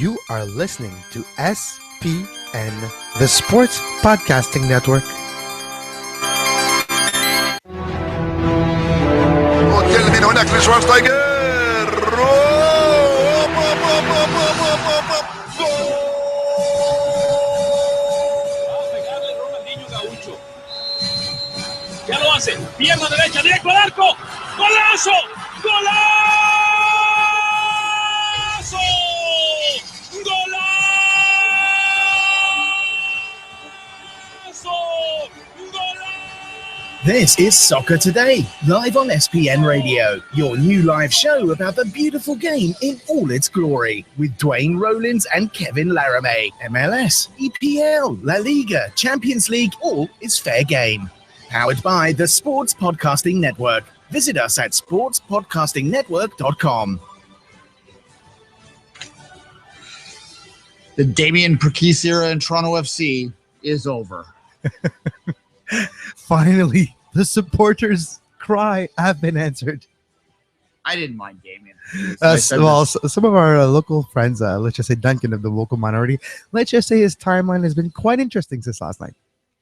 You are listening to SPN, the Sports Podcasting Network. وتكلم هناك لشوارشتايجر. Ya lo hace, pierna derecha, directo al arco, golazo, golazo, golazo, golazo. This is Soccer Today, live on SPN Radio, your new live show about the beautiful game in all its glory, with Duane, Rollins and Kevin Laramee. MLS, EPL, La Liga, Champions League, all is fair game. Powered by the Sports Podcasting Network. Visit us at sportspodcastingnetwork.com. The Damien Perquis era in Toronto FC is over. Finally, the supporters' cry have been answered. I didn't mind Damien. Some of our local friends, let's just say Duncan of the local minority, let's just say his timeline has been quite interesting since last night.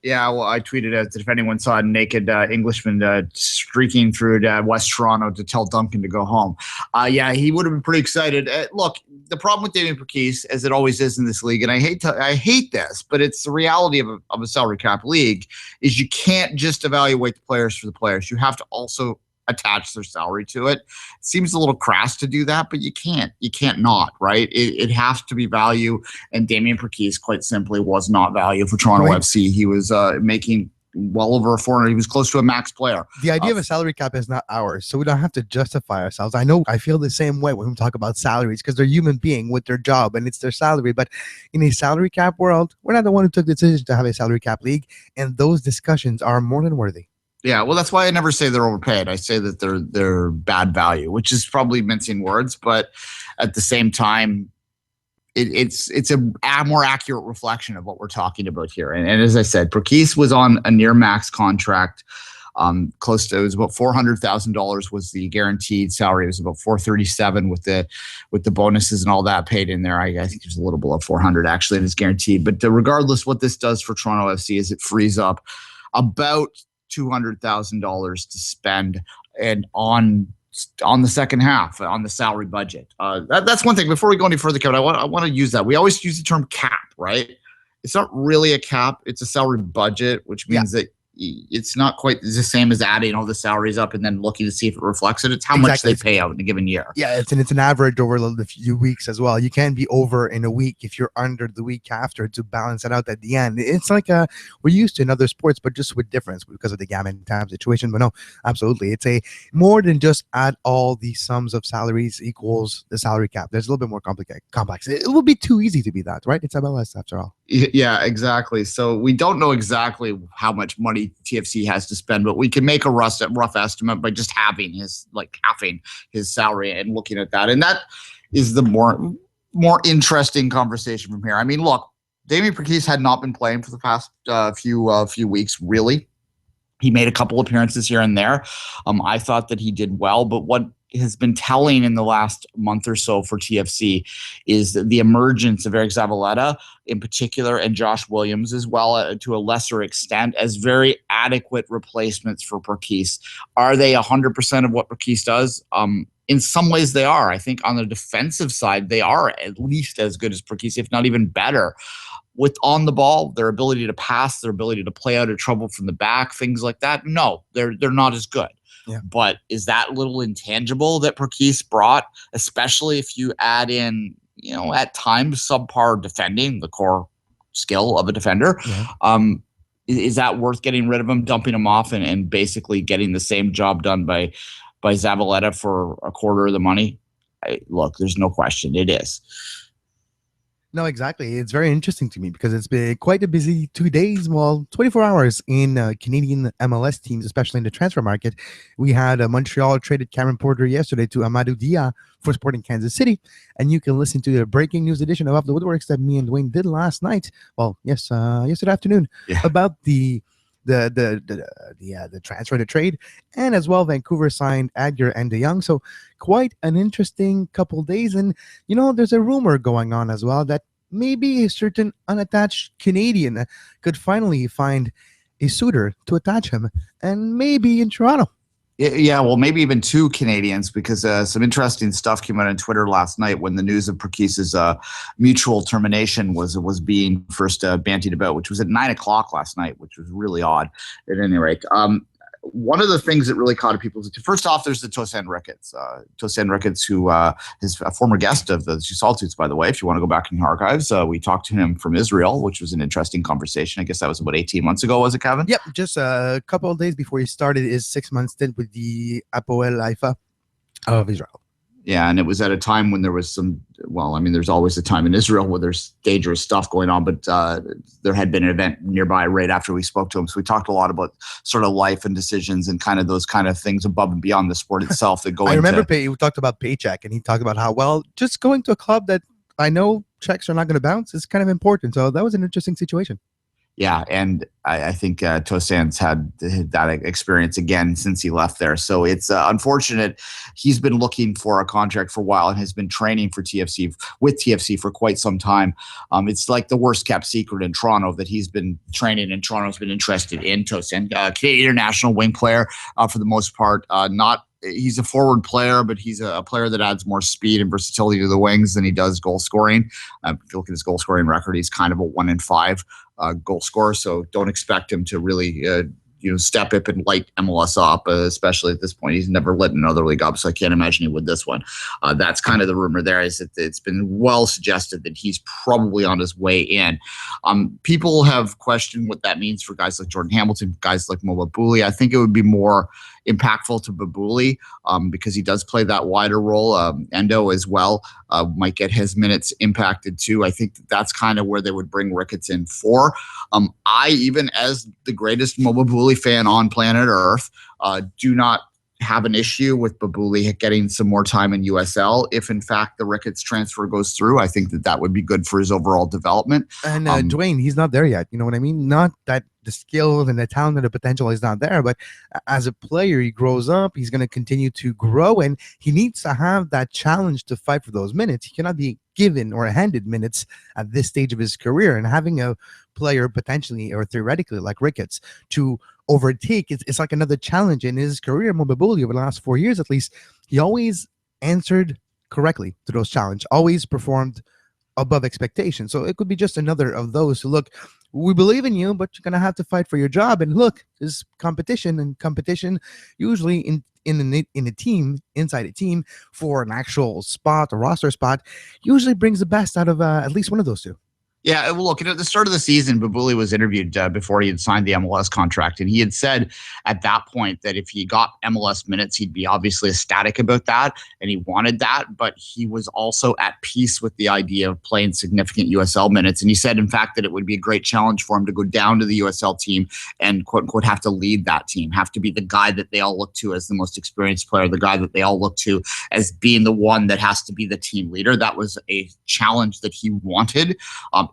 Yeah, well, I tweeted as if anyone saw a naked Englishman streaking through West Toronto to tell Duncan to go home. Yeah, he would have been pretty excited. Look, the problem with Damien Perquis, as it always is in this league, and I hate this, but it's the reality of a salary cap league, is you can't just evaluate the players for the players. You have to also attach their salary to it. It seems a little crass to do that, but you can't not, right? It has to be value, and Damien Perquis, quite simply, was not value for Toronto FC. He was making well over 400. He was close to a max player. The idea of a salary cap is not ours, so we don't have to justify ourselves. I feel the same way when we talk about salaries, because they're human beings with their job and it's their salary. But in a salary cap world, we're not the one who took the decision to have a salary cap league, and those discussions are more than worthy. Yeah, well, that's why I never say they're overpaid. I say that they're bad value, which is probably mincing words, but at the same time, it's a more accurate reflection of what we're talking about here. And as I said, Perquis was on a near max contract. Close to, it was about $400,000 was the guaranteed salary. It was about $437 with the bonuses and all that paid in there. I think it was a little below 400 actually, and it's guaranteed. But regardless, what this does for Toronto FC is it frees up about $200,000 to spend and on the second half on the salary budget. That's one thing. Before we go any further, Kevin, I want to use that. We always use the term cap, right? It's not really a cap. It's a salary budget, which means that it's not quite the same as adding all the salaries up and then looking to see if it reflects it. It's how much they pay out in a given year. Yeah, it's an average over the few weeks as well. You can't be over in a week if you're under the week after to balance it out at the end. It's like we're used to in other sports, but just with difference because of the gammon time situation. But no, absolutely. It's a more than just add all the sums of salaries equals the salary cap. There's a little bit more complex. It will be too easy to be that, right? It's MLS after all. Yeah, exactly. So we don't know exactly how much money TFC has to spend, but we can make a rough estimate by just halving his salary and looking at that. And that is the more interesting conversation from here. I mean, look, Damien Perquis had not been playing for the past few weeks, really. He made a couple appearances here and there. I thought that he did well, but what has been telling in the last month or so for TFC is the emergence of Eric Zavaleta in particular and Josh Williams as well to a lesser extent as very adequate replacements for Perquis. Are they 100% of what Perquis does? In some ways they are. I think on the defensive side, they are at least as good as Perquis, if not even better. With on the ball, their ability to pass, their ability to play out of trouble from the back, things like that, no, they're not as good. Yeah. But is that little intangible that Perquis brought, especially if you add in, at times subpar defending, the core skill of a defender? Yeah. Is that worth getting rid of him, dumping him off, and basically getting the same job done by Zavaleta for a quarter of the money? Look, there's no question it is. No, exactly. It's very interesting to me because it's been quite a busy 2 days, 24 hours in Canadian MLS teams, especially in the transfer market. We had Montreal traded Cameron Porter yesterday to Amadou Dia for Sporting Kansas City. And you can listen to the breaking news edition of Off the Woodworks that me and Duane did last night. Well, yes, yesterday afternoon, about the the transfer, the trade, and as well Vancouver signed Adger and De Jong. So quite an interesting couple days. And there's a rumor going on as well that maybe a certain unattached Canadian could finally find a suitor to attach him, and maybe in Toronto. Yeah, well, maybe even two Canadians, because some interesting stuff came out on Twitter last night when the news of Perquis's mutual termination was being first bantied about, which was at 9:00 last night, which was really odd. At any rate, one of the things that really caught people's attention, first off, there's the Tosin Ricketts. Tosin Ricketts, who is a former guest of the Two Solitudes, by the way. If you want to go back in the archives, we talked to him from Israel, which was an interesting conversation. I guess that was about 18 months ago, was it, Kevin? Yep, just a couple of days before he started his 6-month stint with the Hapoel Haifa of Israel. Yeah, and it was at a time when there was there's always a time in Israel where there's dangerous stuff going on, but there had been an event nearby right after we spoke to him. So we talked a lot about sort of life and decisions and kind of those kind of things above and beyond the sport itself that go I remember we talked about paycheck, and he talked about how, just going to a club that I know checks are not going to bounce is kind of important. So that was an interesting situation. Yeah, and I think Tosin's had that experience again since he left there. So it's unfortunate. He's been looking for a contract for a while and has been training for with TFC for quite some time. It's like the worst kept secret in Toronto that he's been training, and Toronto's been interested in Tosin. Canadian international wing player for the most part. He's a forward player, but he's a player that adds more speed and versatility to the wings than he does goal scoring. If you look at his goal scoring record, he's kind of a 1 in 5 goal scorer. So don't expect him to really step up and light MLS up, especially at this point. He's never lit another league up, so I can't imagine he would this one. That's kind of the rumor there, is that it's been well suggested that he's probably on his way in. People have questioned what that means for guys like Jordan Hamilton, guys like Mo Babuli. I think it would be more impactful to Babuli because he does play that wider role. Endo as well might get his minutes impacted too. I think that's kind of where they would bring Ricketts in for. I, even as the greatest Mo Babuli fan on planet Earth, do not have an issue with Babuli getting some more time in USL. If in fact the Ricketts transfer goes through, I think that would be good for his overall development. And Duane, he's not there yet. You know what I mean? Not that the skill and the talent and the potential is not there, but as a player, he grows up, he's going to continue to grow, and he needs to have that challenge to fight for those minutes. He cannot be given or handed minutes at this stage of his career, and having a player potentially or theoretically like Ricketts to overtake, it's like another challenge in his career. Mo Babuli, over the last 4 years at least, he always answered correctly to those challenges, always performed above expectation. So it could be just another of those who, look, we believe in you, but you're going to have to fight for your job. And look, there's competition, and competition usually in a team, inside a team, for an actual spot, a roster spot, usually brings the best out of at least one of those two. Yeah, well, look, at the start of the season, Babuli was interviewed before he had signed the MLS contract, and he had said at that point that if he got MLS minutes, he'd be obviously ecstatic about that, and he wanted that, but he was also at peace with the idea of playing significant USL minutes, and he said, in fact, that it would be a great challenge for him to go down to the USL team and, quote-unquote, have to lead that team, have to be the guy that they all look to as the most experienced player, the guy that they all look to as being the one that has to be the team leader. That was a challenge that he wanted.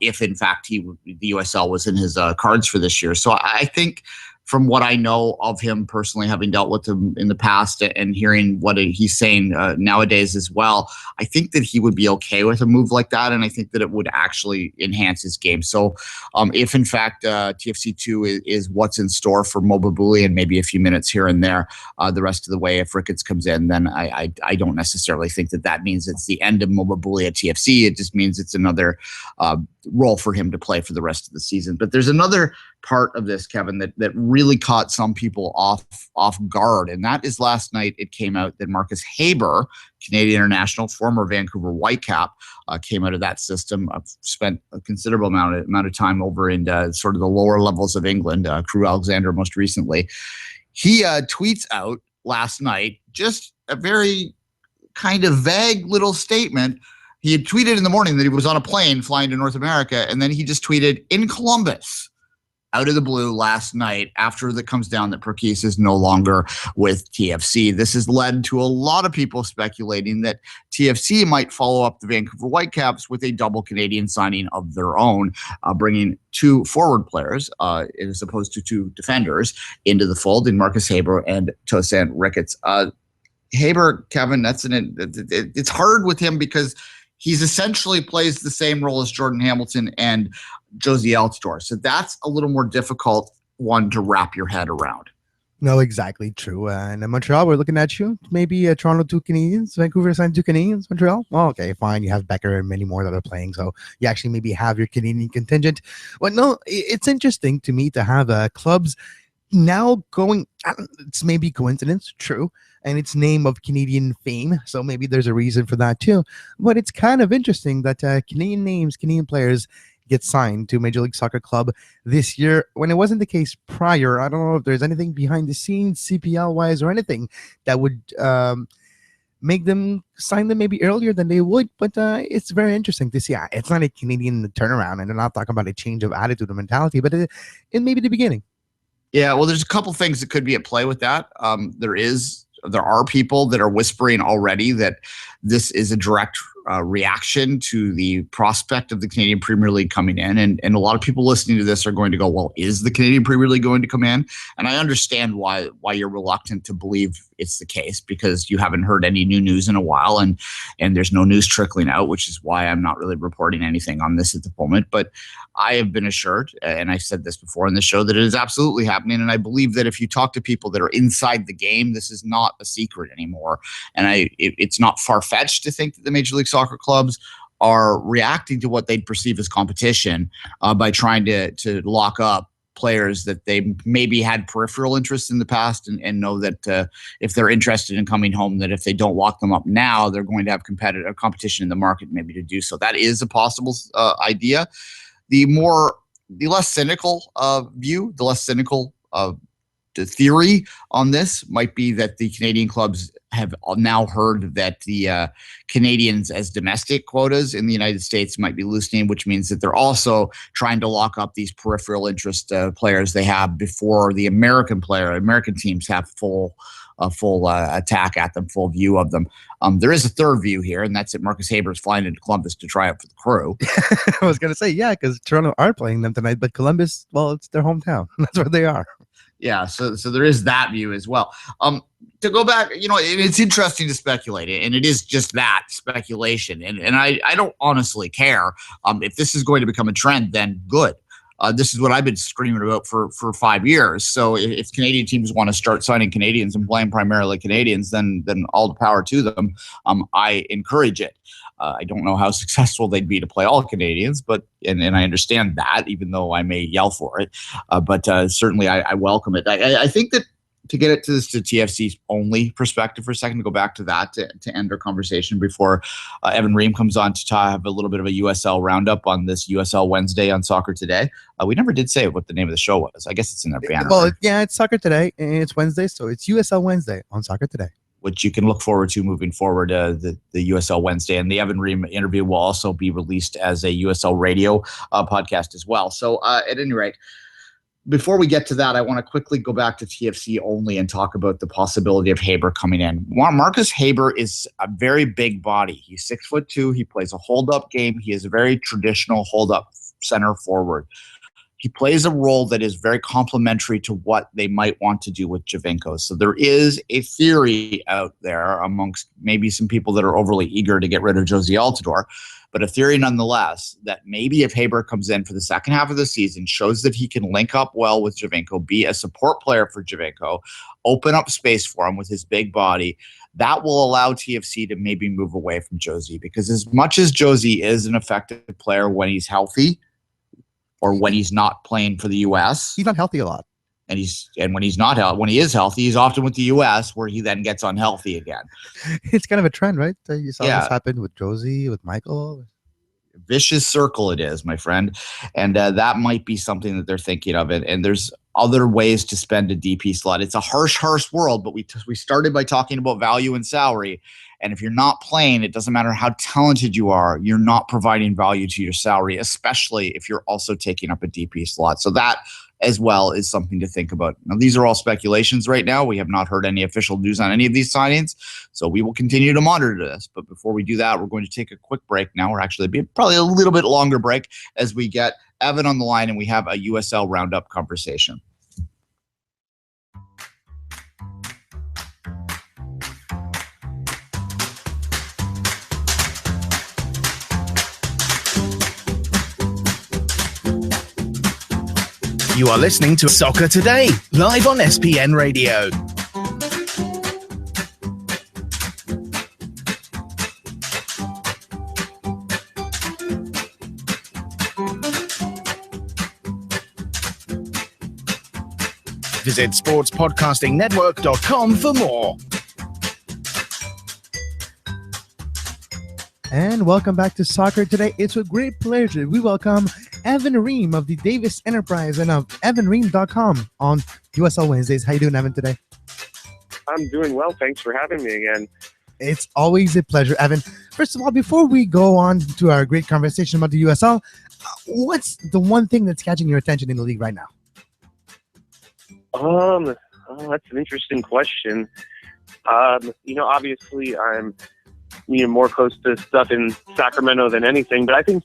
If in fact the USL was in his cards for this year. So I think, from what I know of him personally, having dealt with him in the past and hearing what he's saying nowadays as well, I think that he would be okay with a move like that, and I think that it would actually enhance his game. So if in fact TFC2 is what's in store for Mo Babuli, and maybe a few minutes here and there the rest of the way, if Ricketts comes in, then I don't necessarily think that means it's the end of Mo Babuli at TFC. It just means it's another role for him to play for the rest of the season. But there's another part of this, Kevin, that really caught some people off guard, and that is last night it came out that Marcus Haber, Canadian international, former Vancouver Whitecap, came out of that system. Spent a considerable amount of time over in sort of the lower levels of England, Crewe Alexandra most recently. He tweets out last night just a very kind of vague little statement. He had tweeted in the morning that he was on a plane flying to North America, and then he just tweeted, "In Columbus." out of the blue last night after that comes down that Perquis is no longer with TFC. This has led to a lot of people speculating that TFC might follow up the Vancouver Whitecaps with a double Canadian signing of their own, bringing 2 forward players as opposed to 2 defenders into the fold in Marcus Haber and Tosin Ricketts. Haber, Kevin, it's hard with him because he's essentially plays the same role as Jordan Hamilton and Josie Altidore. So that's a little more difficult one to wrap your head around. No, exactly true. And in Montreal, we're looking at you. Maybe Toronto 2 Canadians, Vancouver signed 2 Canadians, Montreal. Oh, okay, fine. You have Becker and many more that are playing. So you actually maybe have your Canadian contingent. But no, it's interesting to me to have clubs now going, it's maybe coincidence, true, and it's name of Canadian fame, so maybe there's a reason for that too. But it's kind of interesting that Canadian names, Canadian players get signed to Major League Soccer club this year when it wasn't the case prior. I don't know if there's anything behind the scenes, CPL-wise or anything, that would make them sign them maybe earlier than they would, but it's very interesting to see. It's not a Canadian turnaround, and they're not talking about a change of attitude or mentality, but it may be the beginning. Yeah, well, there's a couple things that could be at play with that. There are people that are whispering already that this is a direct reaction to the prospect of the Canadian Premier League coming in. And a lot of people listening to this are going to go, well, is the Canadian Premier League going to come in? And I understand why you're reluctant to believe it's the case, because you haven't heard any new news in a while, and there's no news trickling out, which is why I'm not really reporting anything on this at the moment. But I have been assured, and I said this before in the show, that it is absolutely happening. And I believe that if you talk to people that are inside the game, this is not a secret anymore. And it's not far-fetched to think that the Major League Soccer clubs are reacting to what they'd perceive as competition by trying to lock up players that they maybe had peripheral interest in the past, and know that if they're interested in coming home, that if they don't lock them up now, they're going to have competition in the market maybe to do so. That is a possible idea. The less cynical view, the less cynical the theory on this might be that the Canadian clubs have now heard that the Canadians as domestic quotas in the United States might be loosening, which means that they're also trying to lock up these peripheral interest players they have before the American teams have full attack at them, full view of them. There is a third view here, and that's that Marcus Haber is flying into Columbus to try out for the Crew. I was going to say, yeah, because Toronto aren't playing them tonight, but Columbus, well, it's their hometown. That's where they are. Yeah, so there is that view as well. To go back, it's interesting to speculate, and it is just that, speculation. And I don't honestly care. If this is going to become a trend, then good. This is what I've been screaming about for 5 years. So if Canadian teams want to start signing Canadians and playing primarily Canadians, then all the power to them. I encourage it. I don't know how successful they'd be to play all Canadians, but and I understand that, even though I may yell for it. But certainly I welcome it. I think that to get it to TFC's only perspective for a second, to go back to that to end our conversation before Evan Ream comes on to have a little bit of a USL roundup on this USL Wednesday on Soccer Today. We never did say what the name of the show was. I guess it's in their banner. Well, yeah, it's Soccer Today, and it's Wednesday, so it's USL Wednesday on Soccer Today, which you can look forward to moving forward, the USL Wednesday. And the Evan Ream interview will also be released as a USL radio podcast as well. So at any rate, before we get to that, I want to quickly go back to TFC only and talk about the possibility of Haber coming in. Marcus Haber is a very big body. He's 6'2". He plays a hold-up game. He is a very traditional hold-up center forward. He plays a role that is very complementary to what they might want to do with Giovinco. So there is a theory out there amongst maybe some people that are overly eager to get rid of Josie Altidore, but a theory nonetheless that maybe if Haber comes in for the second half of the season, shows that he can link up well with Giovinco, be a support player for Giovinco, open up space for him with his big body, that will allow TFC to maybe move away from Josie. Because as much as Josie is an effective player when he's healthy, or when he's not playing for the U.S. He's not healthy a lot. And when he is healthy, he's often with the U.S. where he then gets unhealthy again. It's kind of a trend, right? You saw this happen with Josie, with Michael. Vicious circle it is, my friend. And that might be something that they're thinking of. And there's other ways to spend a DP slot. It's a harsh world, but we started by talking about value and salary. And if you're not playing, it doesn't matter how talented you are, you're not providing value to your salary, especially if you're also taking up a DP slot. So that as well is something to think about. Now, these are all speculations right now. We have not heard any official news on any of these signings, so we will continue to monitor this. But before we do that, we're going to take a quick break now. We're actually probably a little bit longer break as we get Evan on the line and we have a USL roundup conversation. You are listening to Soccer Today, live on SPN Radio. Visit sportspodcastingnetwork.com for more. And welcome back to Soccer Today. It's with great pleasure we welcome Evan Ream of the Davis Enterprise and of evanream.com on USL Wednesdays. How you doing, Evan, today? I'm doing well. Thanks for having me again. It's always a pleasure, Evan. First of all, before we go on to our great conversation about the USL, what's the one thing that's catching your attention in the league right now? That's an interesting question. Obviously I'm more close to stuff in Sacramento than anything, but I think,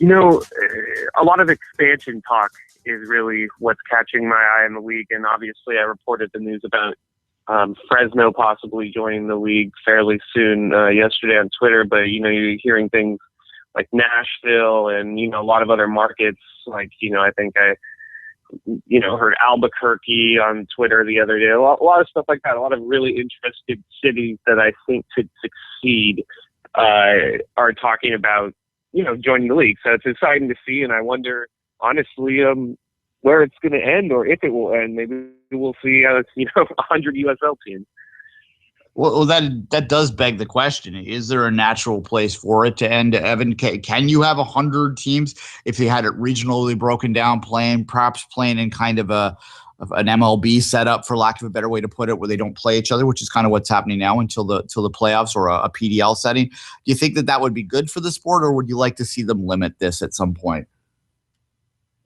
a lot of expansion talk is really what's catching my eye in the league. And obviously I reported the news about Fresno possibly joining the league fairly soon yesterday on Twitter, but, you're hearing things like Nashville and, a lot of other markets. Like, I think I heard Albuquerque on Twitter the other day. A lot of stuff like that. A lot of really interested cities that I think could succeed are talking about, joining the league. So it's exciting to see, and I wonder, honestly, where it's going to end or if it will end. Maybe we'll see, 100 USL teams. Well, that does beg the question. Is there a natural place for it to end, Evan? Can you have 100 teams if they had it regionally broken down, perhaps playing in kind of an MLB setup, for lack of a better way to put it, where they don't play each other, which is kind of what's happening now until the playoffs, or a PDL setting? Do you think that would be good for the sport, or would you like to see them limit this at some point?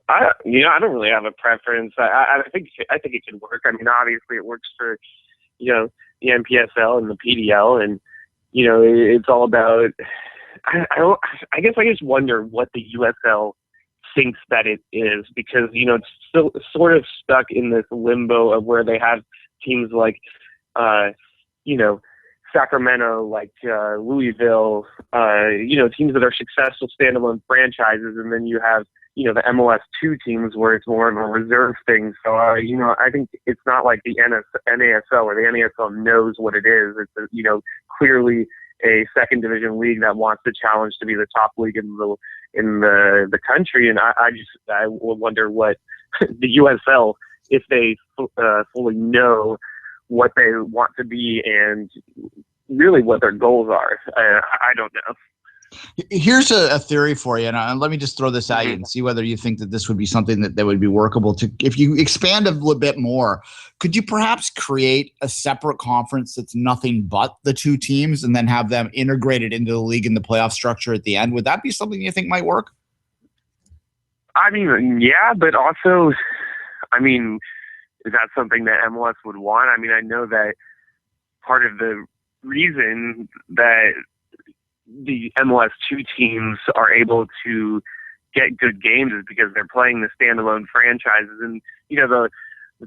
I don't really have a preference. I think it could work. I mean, obviously it works for, the NPSL and the PDL, and it's all about. I guess I just wonder what the USL thinks that it is, because it's still sort of stuck in this limbo of where they have teams like Sacramento, like Louisville, teams that are successful standalone franchises, and then you have the MLS 2 teams where it's more of a reserve thing. So, I think it's not like the NASL or the NASL knows what it is. It's, clearly a second division league that wants to challenge to be the top league in the country. And I would wonder what the USL, if they fully know what they want to be and really what their goals are. I don't know. Here's a theory for you, and let me just throw this at you and see whether you think that this would be something that would be workable. If you expand a little bit more, could you perhaps create a separate conference that's nothing but the two teams, and then have them integrated into the league and the playoff structure at the end? Would that be something you think might work? I mean, yeah, but also, is that something that MLS would want? I mean, I know that part of the reason that the MLS 2 teams are able to get good games is because they're playing the standalone franchises, and the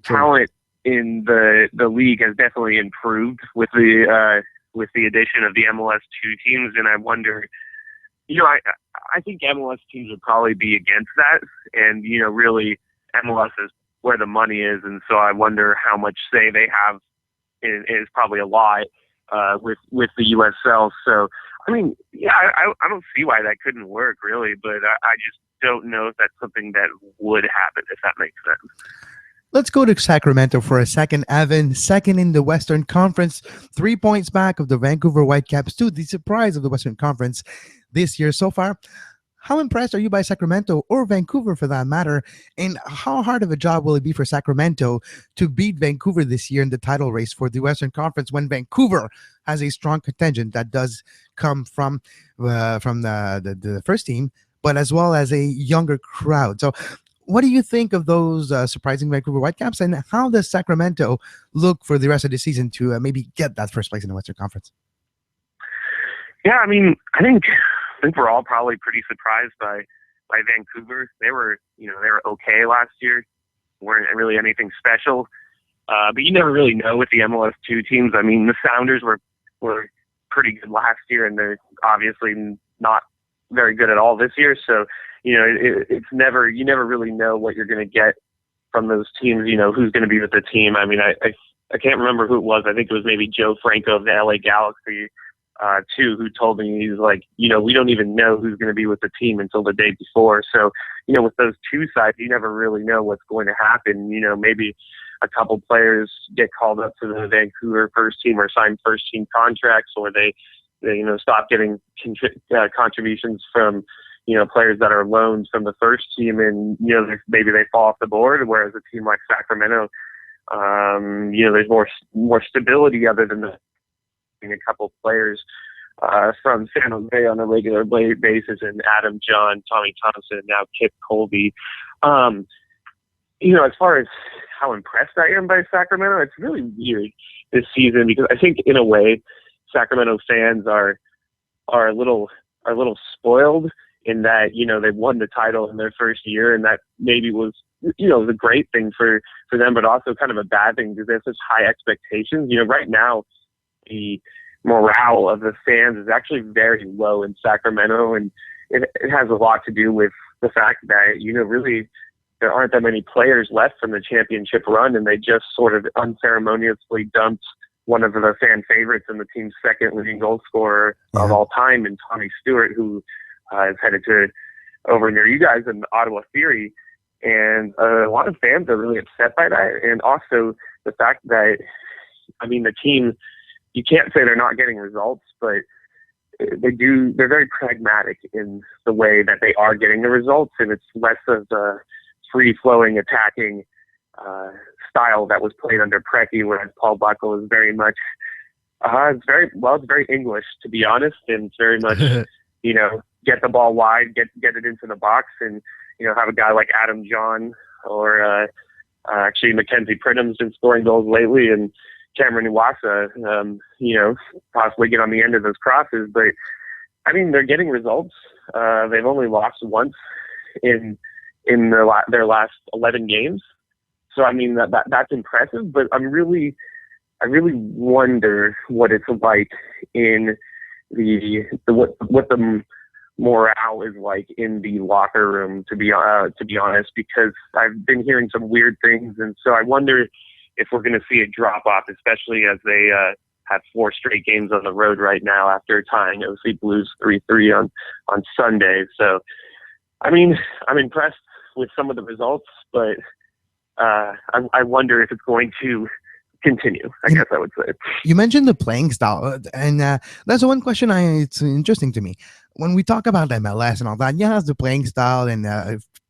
talent in the league has definitely improved with the addition of the MLS 2 teams. And I wonder, I think MLS teams would probably be against that, and really MLS is where the money is, and so I wonder how much say they have is probably a lot with the USL. So I mean, yeah, I don't see why that couldn't work, really, but I just don't know if that's something that would happen, if that makes sense. Let's go to Sacramento for a second. Evan, second in the Western Conference, 3 points back of the Vancouver Whitecaps, to the surprise of the Western Conference this year so far. how impressed are you by Sacramento or Vancouver for that matter? And how hard of a job will it be for Sacramento to beat Vancouver this year in the title race for the Western Conference when Vancouver has a strong contingent that does come from the first team, but as well as a younger crowd? So what do you think of those surprising Vancouver Whitecaps, and how does Sacramento look for the rest of the season to maybe get that first place in the Western Conference? Yeah, I mean, I think we're all probably pretty surprised by Vancouver. They were okay last year, weren't really anything special. But you never really know with the MLS 2 teams. I mean, the Sounders were pretty good last year, and they're obviously not very good at all this year. So, you never really know what you're going to get from those teams, who's going to be with the team. I mean, I can't remember who it was. I think it was maybe Joe Franco of the LA Galaxy, too, who told me, he's like, we don't even know who's going to be with the team until the day before. So, with those two sides, you never really know what's going to happen. Maybe a couple players get called up to the Vancouver first team or sign first team contracts, or they stop getting contributions from, players that are loans from the first team, and, maybe they fall off the board. Whereas a team like Sacramento, there's more stability other than a couple players from San Jose on a regular basis, and Adam John, Tommy Thompson, and now Kip Colby. As far as how impressed I am by Sacramento, it's really weird this season, because I think in a way Sacramento fans are a little spoiled in that, they won the title in their first year, and that maybe was, the great thing for them, but also kind of a bad thing because they have such high expectations. Right now, the morale of the fans is actually very low in Sacramento, and it has a lot to do with the fact that, really there aren't that many players left from the championship run, and they just sort of unceremoniously dumped one of the fan favorites and the team's second leading goal scorer of all time, and Tommy Stewart, who is headed to over near you guys in Ottawa Fury. And a lot of fans are really upset by that. And also the fact that, the team, you can't say they're not getting results, but they're very pragmatic in the way that they are getting the results. And it's less of the free-flowing, attacking style that was played under Perquis, whereas Paul Buckle is very much, it's very English, to be honest. And it's very much, get the ball wide, get it into the box, and, have a guy like Adam John or actually Mackenzie Pridham's been scoring goals lately, and Cameron Iwasa, possibly get on the end of those crosses. But, they're getting results. They've only lost once in their last 11 games. So, that's impressive. But I really wonder what it's like in what the morale is like in the locker room, to be honest, because I've been hearing some weird things, and so I wonder if we're going to see a drop off, especially as they have 4 straight games on the road right now after tying OC Blues 3-3 on Sunday. So, I'm impressed with some of the results, but I wonder if it's going to continue, I guess I would say. You mentioned the playing style, and that's the one question it's interesting to me. When we talk about MLS and all that, it's the playing style and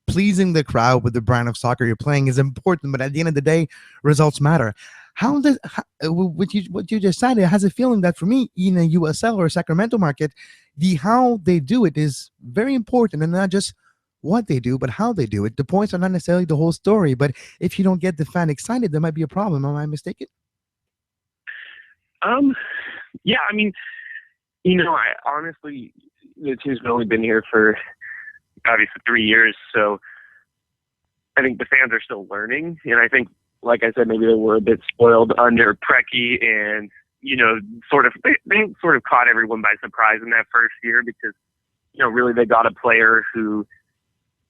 pleasing the crowd with the brand of soccer you're playing is important, but at the end of the day, results matter. What you just said, it has a feeling that for me, in a USL or a Sacramento market, the how they do it is very important, and not just what they do, but how they do it. The points are not necessarily the whole story, but if you don't get the fan excited, there might be a problem. Am I mistaken? Yeah, I honestly, the team's only been here for obviously 3 years, so I think the fans are still learning, and I think, like I said, maybe they were a bit spoiled under Perquis, and they sort of caught everyone by surprise in that first year because really they got a player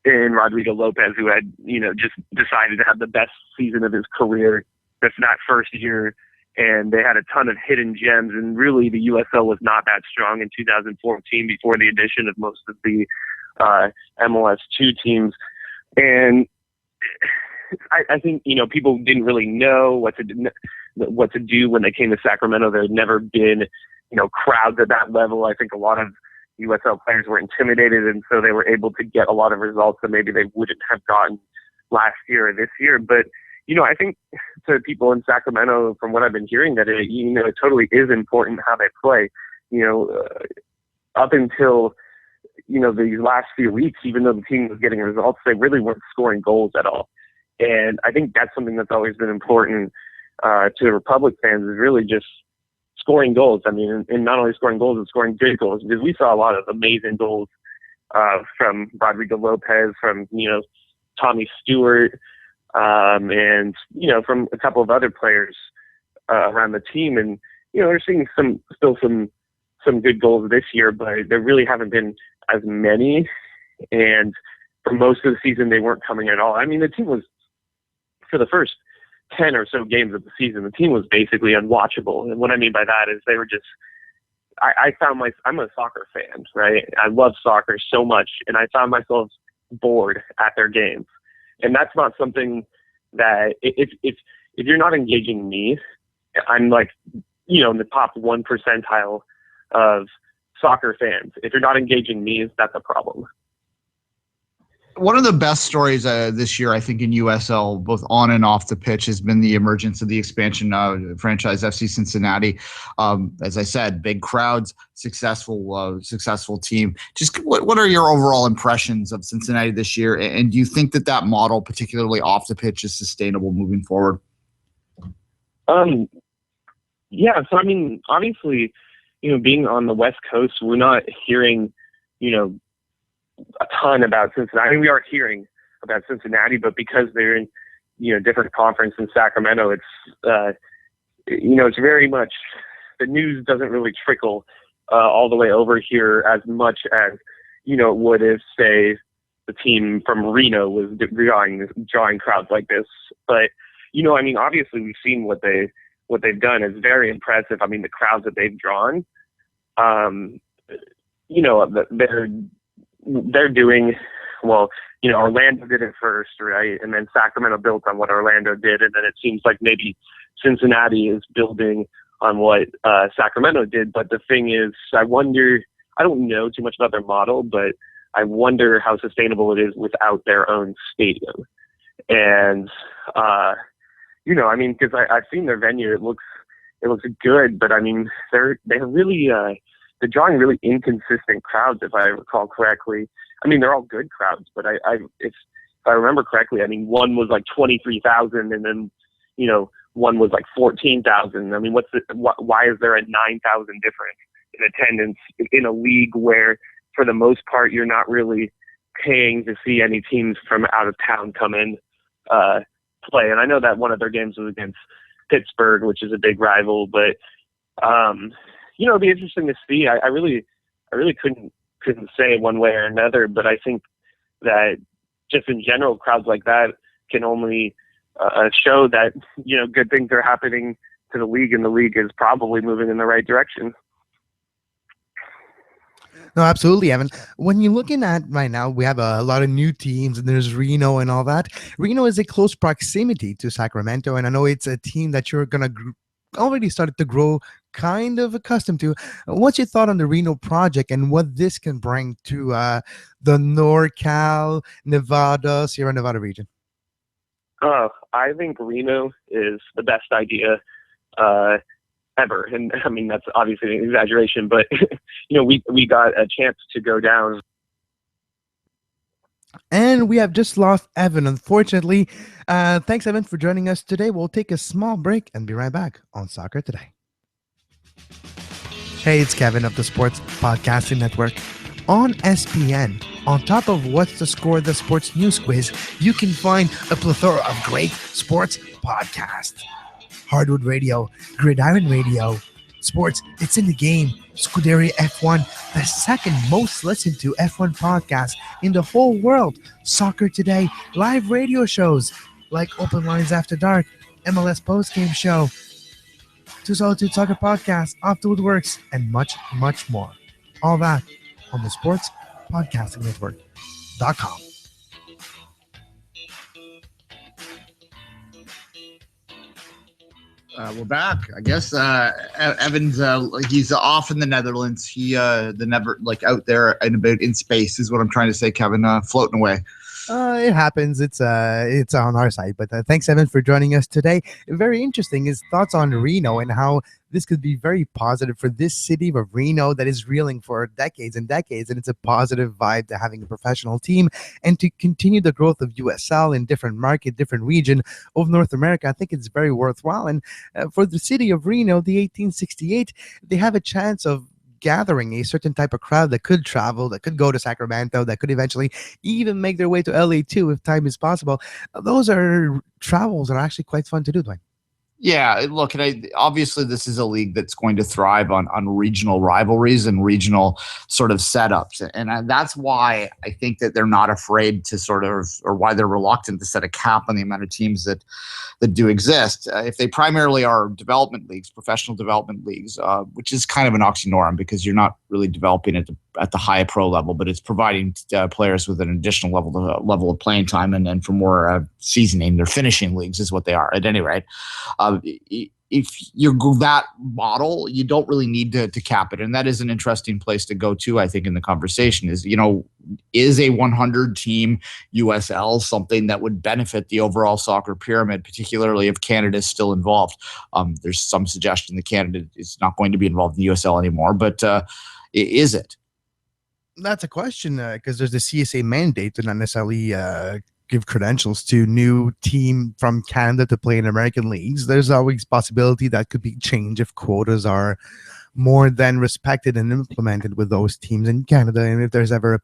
in Rodrigo Lopez, who had just decided to have the best season of his career that first year, and they had a ton of hidden gems, and really the USL was not that strong in 2014 before the addition of most of the MLS 2 teams. And I think, people didn't really know what to do when they came to Sacramento. There had never been, crowds at that level. I think a lot of, USL players were intimidated, and so they were able to get a lot of results that maybe they wouldn't have gotten last year or this year. But, I think to people in Sacramento, from what I've been hearing, that it totally is important how they play. Up until, these last few weeks, even though the team was getting results, they really weren't scoring goals at all. And I think that's something that's always been important to the Republic fans, is really just scoring goals. I mean, and not only scoring goals, but scoring good goals, because we saw a lot of amazing goals from Rodrigo Lopez, from, Tommy Stewart, and, from a couple of other players around the team. And, we're seeing still some good goals this year, but there really haven't been as many. And for most of the season, they weren't coming at all. I mean, the team was, for the first 10 or so games of the season, the team was basically unwatchable. And what I mean by that is they were just, I'm a soccer fan, right? I love soccer so much, and I found myself bored at their games. And that's not something that, if you're not engaging me, I'm like, in the top 1 percentile of soccer fans. If you're not engaging me, that's a problem. One of the best stories this year, I think, in USL, both on and off the pitch, has been the emergence of the expansion franchise FC Cincinnati. As I said, big crowds, successful team. Just what are your overall impressions of Cincinnati this year? And do you think that model, particularly off the pitch, is sustainable moving forward? Yeah. So, I mean, obviously, being on the West Coast, we're not hearing, a ton about Cincinnati. I mean, we are hearing about Cincinnati, but because they're in, different conference in Sacramento, it's, it's very much, the news doesn't really trickle all the way over here as much as, it would if, say, the team from Reno was drawing crowds like this. But, I mean, obviously we've seen what they've done is very impressive. I mean, the crowds that they've drawn, they're doing well. Orlando did it first, right? And then Sacramento built on what Orlando did, and then it seems like maybe Cincinnati is building on what Sacramento did. But the thing is, I wonder, I don't know too much about their model, but I wonder how sustainable it is without their own stadium. And I mean, because I've seen their venue, it looks good, but I mean, they're really they're drawing really inconsistent crowds, if I recall correctly. I mean, they're all good crowds, but if I remember correctly, I mean, one was like 23,000, and then one was like 14,000. I mean, why is there a 9,000 difference in attendance in a league where, for the most part, you're not really paying to see any teams from out of town come in play? And I know that one of their games was against Pittsburgh, which is a big rival, but it'd be interesting to see. I really couldn't say one way or another, but I think that just in general, crowds like that can only show that good things are happening to the league, and the league is probably moving in the right direction. No, absolutely, Evan. When you're looking at right now, we have a lot of new teams, and there's Reno and all that. Reno is a close proximity to Sacramento, and I know it's a team that you're going to already started to grow kind of accustomed to. What's your thought on the Reno project and what this can bring to the NorCal, Nevada, Sierra Nevada region? I think Reno is the best idea ever. And I mean, that's obviously an exaggeration, but we got a chance to go down. And we have just lost Evan, unfortunately. Thanks, Evan, for joining us today. We'll take a small break and be right back on Soccer Today. Hey, it's Kevin of the Sports Podcasting Network. On SPN, on top of What's the Score, the Sports News Quiz, you can find a plethora of great sports podcasts. Hardwood Radio, Gridiron Radio, Sports, It's in the Game, Scuderia F1, the second most listened to F1 podcast in the whole world, Soccer Today, live radio shows like Open Lines After Dark, MLS Postgame Show, Two Solitudes Soccer Podcast, Off the Woodworks, and much, much more. All that on the Sports Podcasting Network.com. We're back. I guess Evan's he's off in the Netherlands. He out there and about in space is what I'm trying to say, Kevin. Floating away. It happens. It's on our side. But thanks, Evan, for joining us today. Very interesting. His thoughts on Reno and how this could be very positive for this city of Reno that is reeling for decades and decades. And it's a positive vibe to having a professional team and to continue the growth of USL in different market, different region of North America. I think it's very worthwhile. And for the city of Reno, the 1868, they have a chance of gathering a certain type of crowd that could travel, that could go to Sacramento, that could eventually even make their way to LA too, if time is possible. Those are travels that are actually quite fun to do, Duane. Yeah, look, obviously this is a league that's going to thrive on regional rivalries and regional sort of setups. And that's why I think that they're not afraid to or why they're reluctant to set a cap on the amount of teams that do exist. If they primarily are development leagues, professional development leagues, which is kind of an oxymoron because you're not really developing at the high pro level, but it's providing players with an additional level of playing time and for more seasoning. They're finishing leagues is what they are at any rate. If you go that model, you don't really need to cap it. And that is an interesting place to go to, I think, in the conversation is a 100 team USL something that would benefit the overall soccer pyramid, particularly if Canada is still involved. There's some suggestion that Canada is not going to be involved in the USL anymore, but is it? That's a question because there's the CSA mandate to not necessarily give credentials to new team from Canada to play in American leagues. There's always possibility that could be changed if quotas are more than respected and implemented with those teams in Canada. And if there's ever a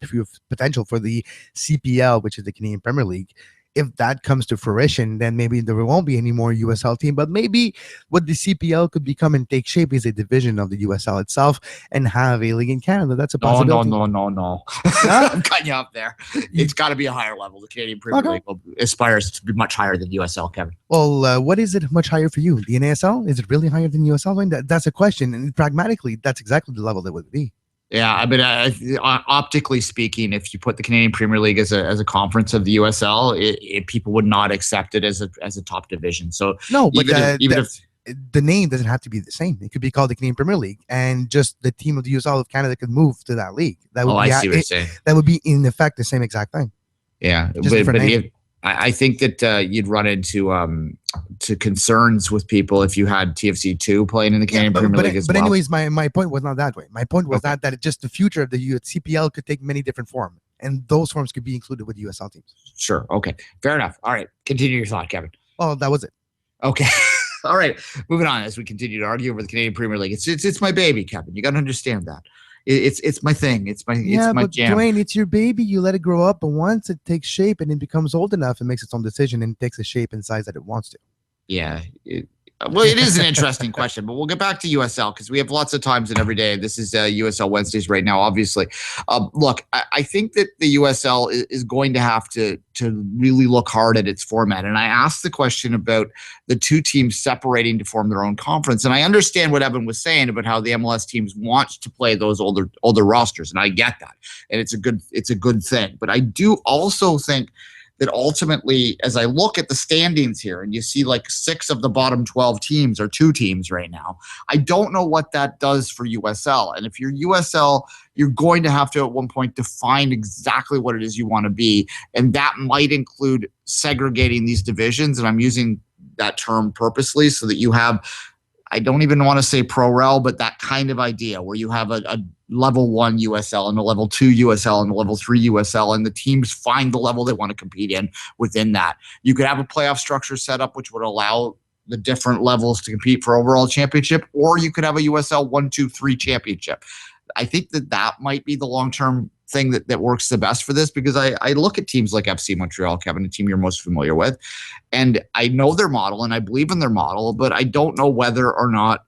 potential for the CPL, which is the Canadian Premier League, if that comes to fruition, then maybe there won't be any more USL team. But maybe what the CPL could become and take shape is a division of the USL itself and have a league in Canada. That's a possibility. No. I'm cutting you up there. It's got to be a higher level. The Canadian Premier League aspires to be much higher than USL, Kevin. Well, what is it much higher for you? The NASL? Is it really higher than USL? That's a question. And pragmatically, that's exactly the level that would be. Yeah, I mean, optically speaking, if you put the Canadian Premier League as a conference of the USL, people would not accept it as a top division. So no, but if the name doesn't have to be the same. It could be called the Canadian Premier League, and just the team of the USL of Canada could move to that league. That would I see what you're saying. That would be in effect the same exact thing. Yeah, but I think that you'd run into to concerns with people if you had TFC2 playing in the Canadian Premier League as well. But anyways, my point was not that way. My point was that it just the future of the CPL could take many different forms, and those forms could be included with USL teams. Sure. Okay. Fair enough. All right. Continue your thought, Kevin. Well, that was it. Okay. All right. Moving on as we continue to argue over the Canadian Premier League. It's my baby, Kevin. You got to understand that. It's my thing. It's my jam. Duane, it's your baby. You let it grow up, but once it takes shape and it becomes old enough, it makes its own decision and takes the shape and size that it wants to. Yeah. Well, it is an interesting question, but we'll get back to USL because we have lots of times in every day. This is USL Wednesdays right now, obviously. Look, I think that the USL is going to have to really look hard at its format. And I asked the question about the two teams separating to form their own conference. And I understand what Evan was saying about how the MLS teams want to play those older rosters. And I get that. And it's a good thing. But I do also think that ultimately, as I look at the standings here and you see like 6 of the bottom 12 teams or 2 teams right now, I don't know what that does for USL. And if you're USL, you're going to have to at one point define exactly what it is you want to be. And that might include segregating these divisions. And I'm using that term purposely so that you have, I don't even want to say pro-rel, but that kind of idea where you have a level 1 USL and a level 2 USL and a level 3 USL, and the teams find the level they want to compete in within that. You could have a playoff structure set up which would allow the different levels to compete for overall championship, or you could have a USL 1, 2, 3 championship. I think that might be the long-term thing that works the best for this, because I look at teams like FC Montreal, Kevin, a team you're most familiar with, and I know their model and I believe in their model, but I don't know whether or not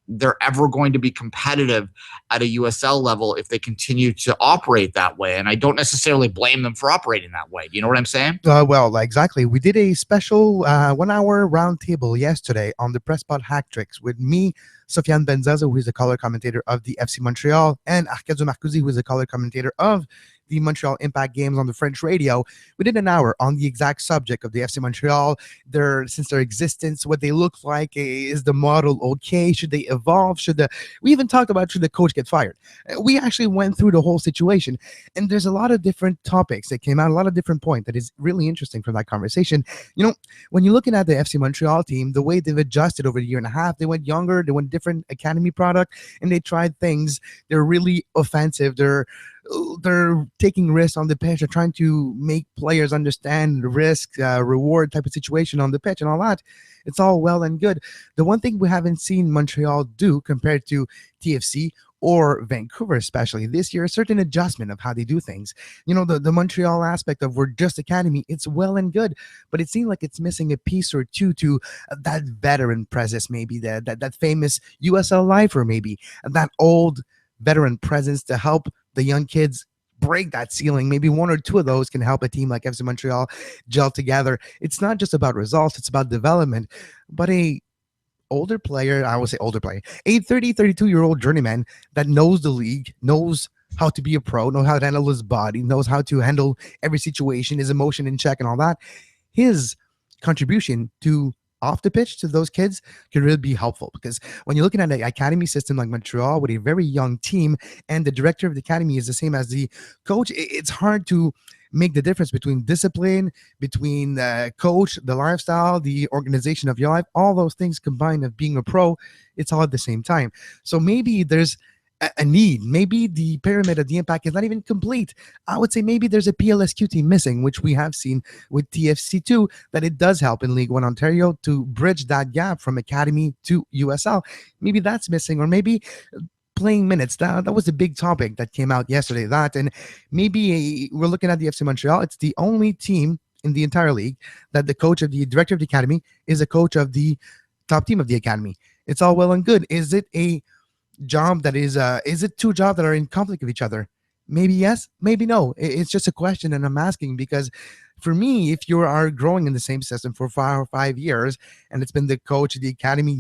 they're ever going to be competitive at a USL level if they continue to operate that way. And I don't necessarily blame them for operating that way. Do you know what I'm saying? Well, exactly. We did a special 1-hour roundtable yesterday on the Press Spot Hack Tricks with me, Sofiane Benzaza, who is the color commentator of the FC Montreal, and Arcadio Marcusi, who is the color commentator of the Montreal Impact games on the French radio, we did an hour on the exact subject of the FC Montreal, since their existence, what they look like. Is the model okay? Should they evolve? We even talked about, should the coach get fired? We actually went through the whole situation, and there's a lot of different topics that came out, a lot of different points that is really interesting from that conversation. When you're looking at the FC Montreal team, the way they've adjusted over a year and a half, they went younger, they went different academy product, and they tried things. They're really offensive. They're taking risks on the pitch. They're trying to make players understand the risk, reward type of situation on the pitch and all that. It's all well and good. The one thing we haven't seen Montreal do compared to TFC or Vancouver, especially this year, a certain adjustment of how they do things. The Montreal aspect of we're just academy, it's well and good, but it seems like it's missing a piece or two to that veteran presence, maybe that famous USL lifer, maybe that old veteran presence to help the young kids break that ceiling. Maybe one or two of those can help a team like FC Montreal gel together. It's not just about results, it's about development. But a 32-year-old journeyman that knows the league, knows how to be a pro, knows how to handle his body, knows how to handle every situation, his emotion in check and all that, his contribution to off the pitch to those kids can really be helpful. Because when you're looking at an academy system like Montreal with a very young team, and the director of the academy is the same as the coach, it's hard to make the difference between discipline, between coach, the lifestyle, the organization of your life, all those things combined of being a pro. It's all at the same time. So maybe there's a need. Maybe the pyramid of the Impact is not even complete. I would say maybe there's a PLSQ team missing, which we have seen with TFC2, that it does help in League One Ontario to bridge that gap from academy to USL. Maybe that's missing, or maybe playing minutes. That was a big topic that came out yesterday. And maybe we're looking at the FC Montreal. It's the only team in the entire league that the director of the academy is a coach of the top team of the academy. It's all well and good. Is it a job that is it two jobs that are in conflict with each other? Maybe yes, maybe no. It's just a question, and I'm asking because for me, if you are growing in the same system for 4 or 5 years, and it's been the coach of the academy,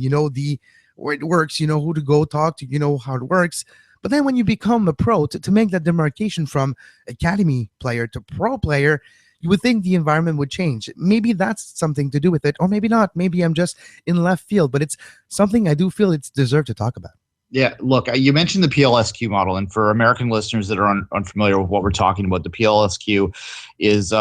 where it works, who to go talk to, how it works. But then when you become a pro, to make that demarcation from academy player to pro player, you would think the environment would change. Maybe that's something to do with it, or maybe not. Maybe I'm just in left field, but it's something I do feel it's deserved to talk about. Yeah, look, you mentioned the PLSQ model, and for American listeners that are unfamiliar with what we're talking about, the PLSQ is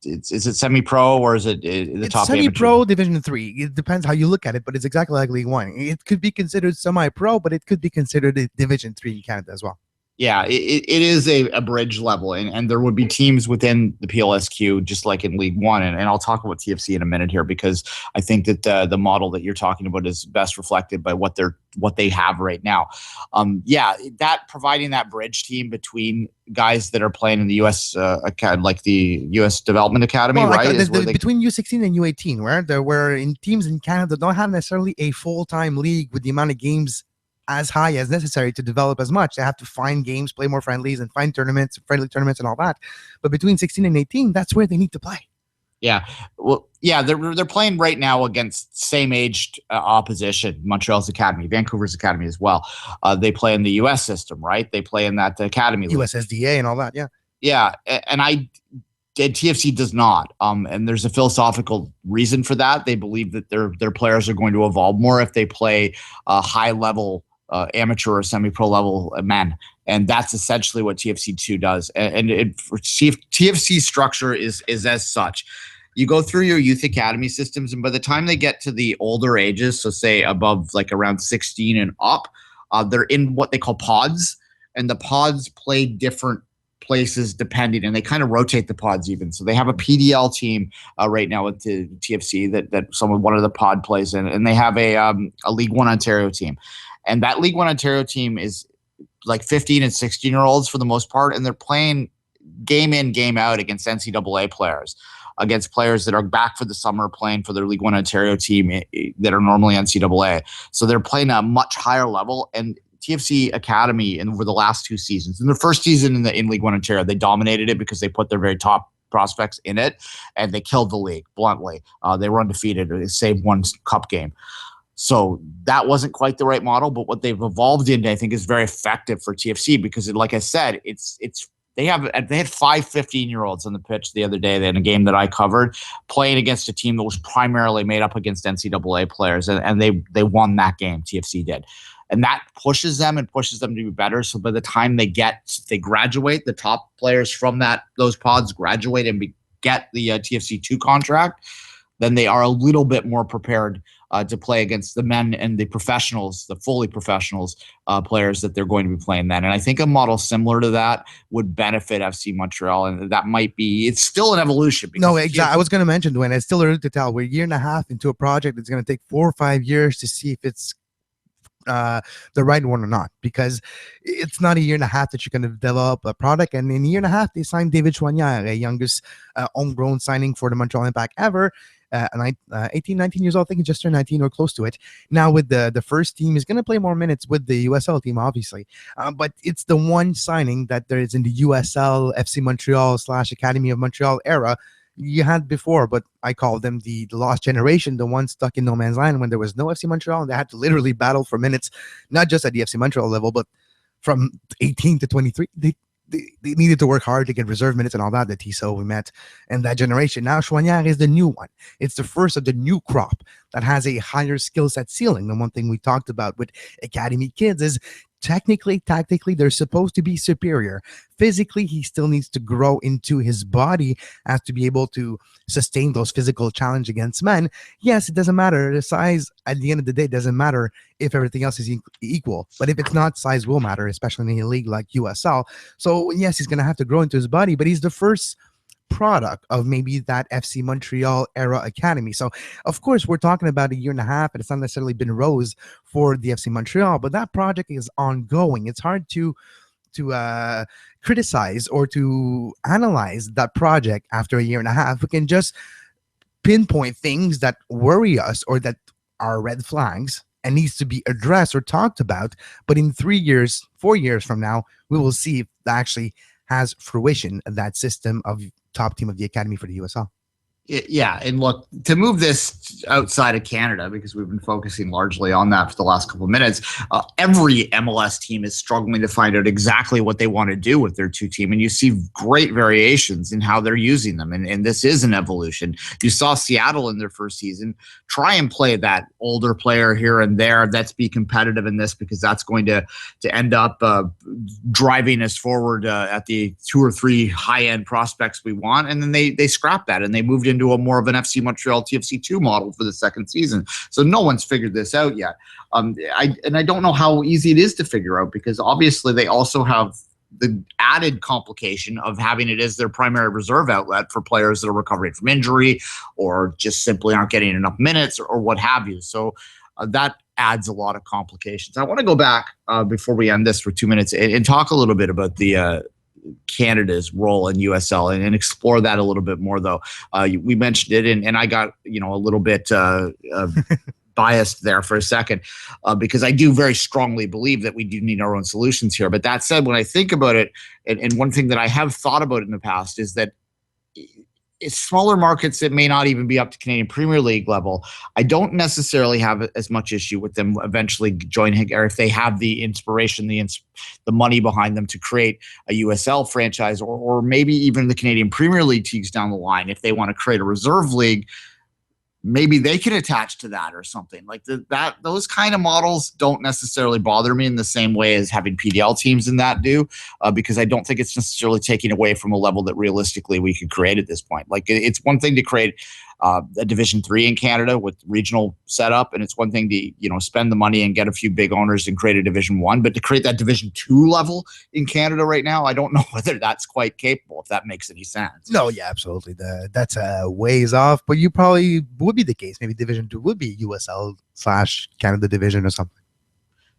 is it semi-pro or is it the top? It's semi-pro Division 3. It depends how you look at it, but it's exactly like League One. It could be considered semi-pro, but it could be considered a Division 3 in Canada as well. Yeah, it is a bridge level, and there would be teams within the PLSQ just like in League One, and I'll talk about TFC in a minute here because I think that the model that you're talking about is best reflected by what they have right now. That providing that bridge team between guys that are playing in the U.S. Like the U.S. Development Academy, right? Between U16 and U18, where in teams in Canada don't have necessarily a full-time league with the amount of games as high as necessary to develop as much. They have to find games, play more friendlies, and find friendly tournaments and all that. But between 16 and 18, that's where they need to play. Yeah. Well, yeah, they're playing right now against same-aged opposition, Montreal's academy, Vancouver's academy as well. They play in the U.S. system, right? They play in that academy league. USSDA and all that, yeah. Yeah, and TFC does not, and there's a philosophical reason for that. They believe that their players are going to evolve more if they play high-level amateur or semi-pro level men, and that's essentially what TFC2 does. And TFC structure is as such. You go through your youth academy systems, and by the time they get to the older ages, so say above like around 16 and up, they're in what they call pods, and the pods play different places depending, and they kind of rotate the pods even. So they have a PDL team right now with the TFC that one of the pod plays in, and they have a League One Ontario team, and that League One Ontario team is like 15 and 16-year-olds for the most part, and they're playing game in, game out against NCAA players, against players that are back for the summer playing for their League One Ontario team that are normally NCAA. So they're playing a much higher level, and TFC Academy over the last 2 seasons. In their first season in League One Ontario, they dominated it because they put their very top prospects in it, and they killed the league bluntly. They were undefeated. They saved one cup game. So that wasn't quite the right model, but what they've evolved into, I think, is very effective for TFC because, like I said, it's They had 5 15-year-olds on the pitch the other day in a game that I covered, playing against a team that was primarily made up against NCAA players, and they won that game. TFC did. And that pushes them to be better. So by the time they graduate, the top players from those pods graduate and get the TFC2 contract, then they are a little bit more prepared to play against the men and the professionals, the fully professionals players that they're going to be playing then. And I think a model similar to that would benefit FC Montreal. And that might be, it's still an evolution. No, exactly. I was going to mention, Duane, it's still early to tell. We're a year and a half into a project that's going to take 4 or 5 years to see if it's the right one or not, because it's not a year and a half that you're going to develop a product. And in a year and a half, they signed David Choignard, a youngest homegrown signing for the Montreal Impact ever. 18, 19 years old. I think he just turned 19 or close to it. Now with the first team, he's going to play more minutes with the USL team, obviously. But it's the one signing that there is in the USL, FC Montreal / Academy of Montreal era you had before, but I call them the lost generation, the ones stuck in no man's land when there was no FC Montreal, and they had to literally battle for minutes, not just at the FC Montreal level, but from 18 to 23. They needed to work hard to get reserve minutes and all that Tissot we met and that generation. Now Choignard is the new one. It's the first of the new crop that has a higher skill set ceiling. And one thing we talked about with academy kids is technically, tactically, they're supposed to be superior. Physically, he still needs to grow into his body as to be able to sustain those physical challenge against men. Yes, it doesn't matter. The size, at the end of the day, doesn't matter if everything else is equal. But if it's not, size will matter, especially in a league like USL. So, yes, he's going to have to grow into his body, but he's the first product of maybe that FC Montreal era academy. So of course we're talking about a year and a half, and it's not necessarily been rose for the FC Montreal, but that project is ongoing. It's hard to criticize or to analyze that project after a year and a half. We can just pinpoint things that worry us or that are red flags and needs to be addressed or talked about. But in 3 years, 4 years from now, we will see if that actually has fruition, that system of top team of the academy for the USL. Yeah, and look, to move this outside of Canada, because we've been focusing largely on that for the last couple of minutes, every MLS team is struggling to find out exactly what they want to do with their two team, and you see great variations in how they're using them, and this is an evolution. You saw Seattle in their first season try and play that older player here and there. Let's be competitive in this, because that's going to end up driving us forward at the 2 or 3 high-end prospects we want, and then they scrapped that, and they moved into a more of an FC Montreal TFC2 model for the second season. So no one's figured this out yet. I don't know how easy it is to figure out, because obviously they also have the added complication of having it as their primary reserve outlet for players that are recovering from injury or just simply aren't getting enough minutes or what have you. So that adds a lot of complications. I want to go back before we end this for 2 minutes and talk a little bit about the Canada's role in USL and explore that a little bit more, though. We mentioned it, and I got a little bit biased there for a second because I do very strongly believe that we do need our own solutions here. But that said, when I think about it, and one thing that I have thought about in the past is that it's smaller markets that may not even be up to Canadian Premier League level. I don't necessarily have as much issue with them eventually joining, or if they have the inspiration, the money behind them to create a USL franchise, or maybe even the Canadian Premier League teams down the line. If they want to create a reserve league, maybe they can attach to that or something like that. Those kind of models don't necessarily bother me in the same way as having PDL teams in that do, because I don't think it's necessarily taking away from a level that realistically we could create at this point. Like, it's one thing to create a Division 3 in Canada with regional setup, and it's one thing to spend the money and get a few big owners and create a Division 1, but to create that Division 2 level in Canada right now, I don't know whether that's quite capable, if that makes any sense. No, yeah, absolutely. That's a ways off, but you probably would be the case. Maybe Division 2 would be USL / Canada Division or something.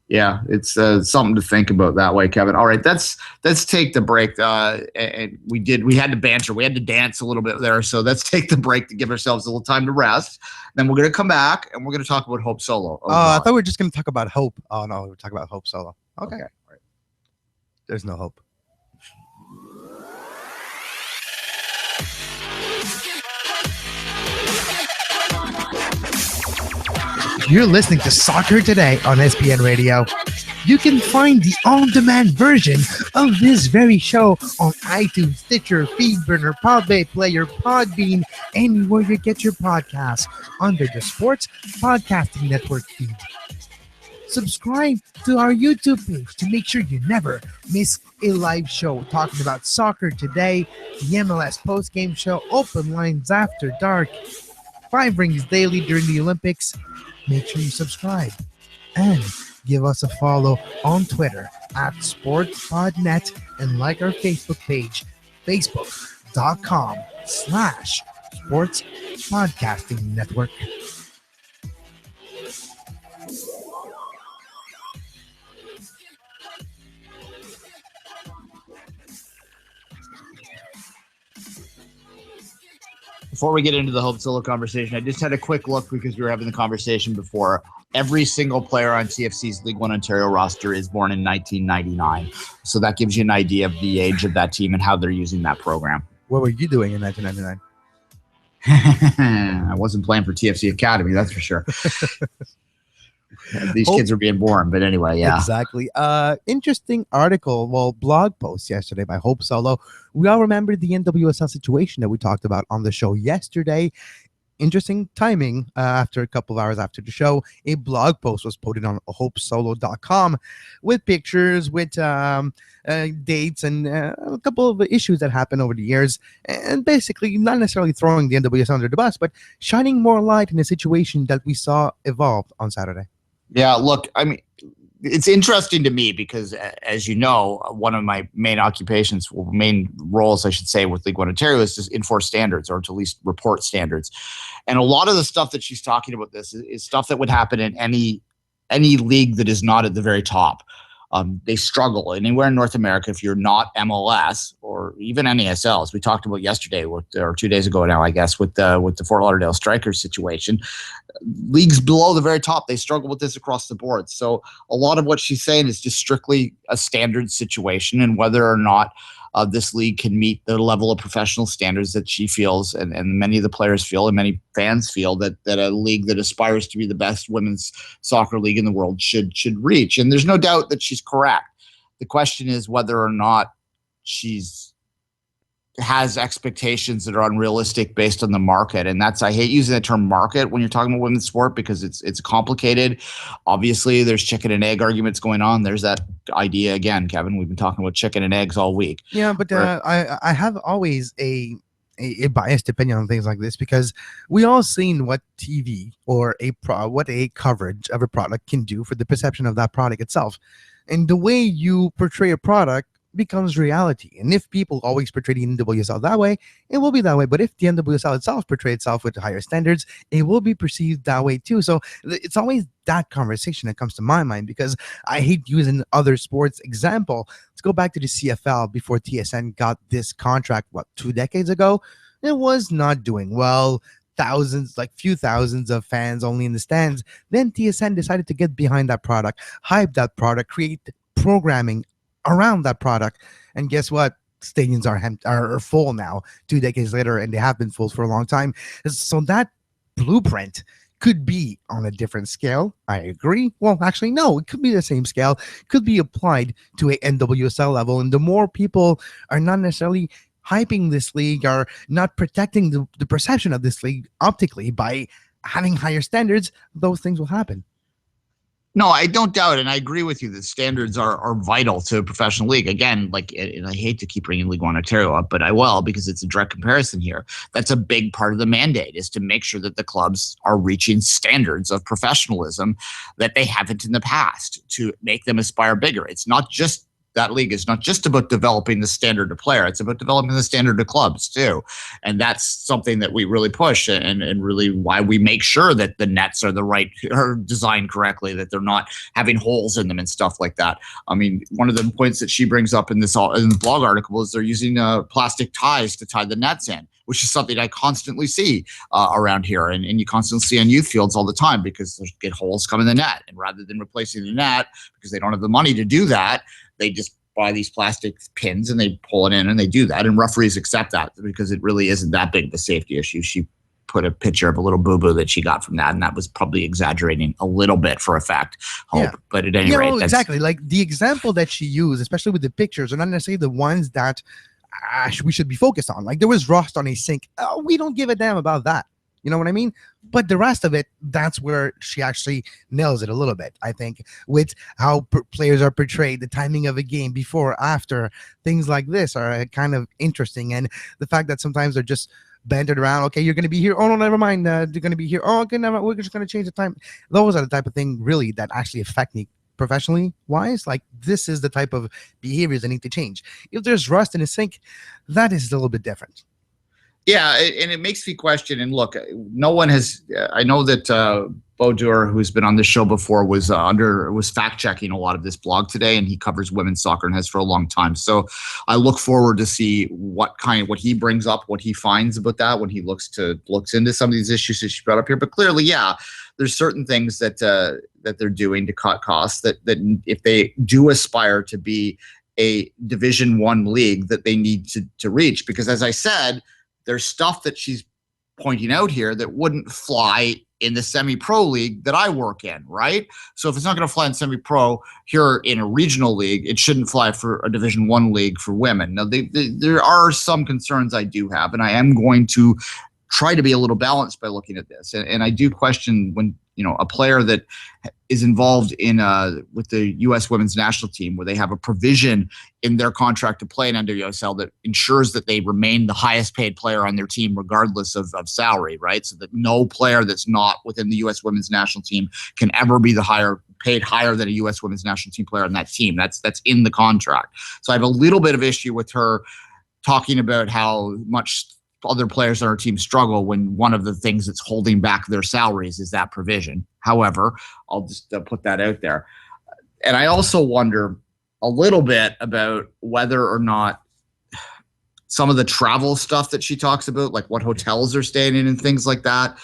Yeah, it's something to think about that way, Kevin. All right, let's take the break. And we had to banter, we had to dance a little bit there. So let's take the break to give ourselves a little time to rest. Then we're going to come back and we're going to talk about Hope Solo. I thought we were just going to talk about Hope. Oh no, we're talking about Hope Solo. Okay. All right. There's no hope. You're listening to Soccer Today on SPN Radio. You can find the on-demand version of this very show on iTunes, Stitcher, Feedburner, Podbay Player, Podbean, anywhere you get your podcasts under the Sports Podcasting Network feed. Subscribe to our YouTube page to make sure you never miss a live show talking about soccer today, the MLS postgame show, open lines after dark, 5 rings daily during the Olympics. Make sure you subscribe and give us a follow on Twitter at SportsPodNet and like our Facebook page, facebook.com/Sports Podcasting Network. Before we get into the Hope Solo conversation, I just had a quick look because we were having the conversation before. Every single player on TFC's League One Ontario roster is born in 1999. So that gives you an idea of the age of that team and how they're using that program. What were you doing in 1999? I wasn't playing for TFC Academy, that's for sure. These kids are being born, but anyway, yeah. Exactly. Interesting article, blog post yesterday by Hope Solo. We all remember the NWSL situation that we talked about on the show yesterday. Interesting timing. After a couple of hours after the show, a blog post was posted on hopesolo.com with pictures, with dates, and a couple of issues that happened over the years, and basically not necessarily throwing the NWSL under the bus, but shining more light in the situation that we saw evolve on Saturday. Yeah, look, I mean, it's interesting to me because, as you know, one of my main occupations, or main roles, I should say, with League One Ontario is to enforce standards, or to at least report standards. And a lot of the stuff that she's talking about this is stuff that would happen in any league that is not at the very top. They struggle anywhere in North America if you're not MLS or even NASL, as we talked about yesterday, or 2 days ago now, I guess, with the Fort Lauderdale Strikers situation. Leagues below the very top, they struggle with this across the board. So a lot of what she's saying is just strictly a standard situation, and whether or not this league can meet the level of professional standards that she feels, and many of the players feel, and many fans feel, that a league that aspires to be the best women's soccer league in the world should reach. And there's no doubt that she's correct. The question is whether or not has expectations that are unrealistic based on the market. And I hate using the term market when you're talking about women's sport, because it's complicated. Obviously, there's chicken and egg arguments going on. There's that idea again, Kevin. We've been talking about chicken and eggs all week. Yeah, but I have always a biased opinion on things like this, because we all seen what TV or what a coverage of a product can do for the perception of that product itself. And the way you portray a product becomes reality. And if people always portray the NWSL that way, it will be that way. But if the NWSL itself portrays itself with higher standards, it will be perceived that way too. So it's always that conversation that comes to my mind, because I hate using other sports example. Let's go back to the CFL before TSN got this contract, 2 decades ago? It was not doing well. Few thousands of fans only in the stands. Then TSN decided to get behind that product, hype that product, create programming around that product, and guess what? Stadiums are full now 2 decades later, and they have been full for a long time. So that blueprint could be on a different scale. I agree. Well, actually, no, it could be the same scale, could be applied to a NWSL level. And the more people are not necessarily hyping this league, or not protecting the perception of this league optically by having higher standards, those things will happen. No, I don't doubt it, and I agree with you that standards are vital to a professional league. Again, and I hate to keep bringing League One Ontario up, but I will, because it's a direct comparison here. That's a big part of the mandate, is to make sure that the clubs are reaching standards of professionalism that they haven't in the past, to make them aspire bigger. It's not just that league is not just about developing the standard of player. It's about developing the standard of clubs too. And that's something that we really push, and really why we make sure that the nets are are designed correctly, that they're not having holes in them and stuff like that. I mean, one of the points that she brings up in the blog article is they're using plastic ties to tie the nets in, which is something I constantly see around here. And you constantly see on youth fields all the time, because they get holes come in the net. And rather than replacing the net, because they don't have the money to do that, they just buy these plastic pins and they pull it in, and they do that. And referees accept that, because it really isn't that big of a safety issue. She put a picture of a little boo-boo that she got from that, and that was probably exaggerating a little bit for effect. But at any rate, well, exactly. Like the example that she used, especially with the pictures, are not necessarily the ones that we should be focused on. Like there was rust on a sink. We don't give a damn about that. You know what I mean? But the rest of it, that's where she actually nails it a little bit, I think, with how players are portrayed, the timing of a game, before, after, things like this are kind of interesting. And the fact that sometimes they're just bantered around. Okay, you're going to be here. Oh, no, never mind. You're going to be here. Oh, okay, never mind. We're just going to change the time. Those are the type of thing, really, that actually affect me professionally wise. Like this is the type of behaviors that need to change. If there's rust in a sink, that is a little bit different. Yeah, and it makes me question. And look, no one has. I know that Baudour, who's been on this show before, was fact checking a lot of this blog today, and he covers women's soccer and has for a long time. So I look forward to see what he brings up, what he finds about that when he looks into some of these issues that she brought up here. But clearly, yeah, there's certain things that they're doing to cut costs. That if they do aspire to be a Division I league, that they need to reach, because as I said, there's stuff that she's pointing out here that wouldn't fly in the semi-pro league that I work in, right? So if it's not going to fly in semi-pro here in a regional league, it shouldn't fly for a Division I league for women. Now, there are some concerns I do have, and I am going to try to be a little balanced by looking at this. And I do question when, a player that is involved in with the U.S. women's national team, where they have a provision in their contract to play in NWSL that ensures that they remain the highest paid player on their team regardless of salary, right? So that no player that's not within the U.S. women's national team can ever be paid higher than a U.S. women's national team player on that team. That's in the contract. So I have a little bit of issue with her talking about how much other players on our team struggle when one of the things that's holding back their salaries is that provision. However, I'll just put that out there. And I also wonder a little bit about whether or not some of the travel stuff that she talks about, like what hotels they're staying in and things like that,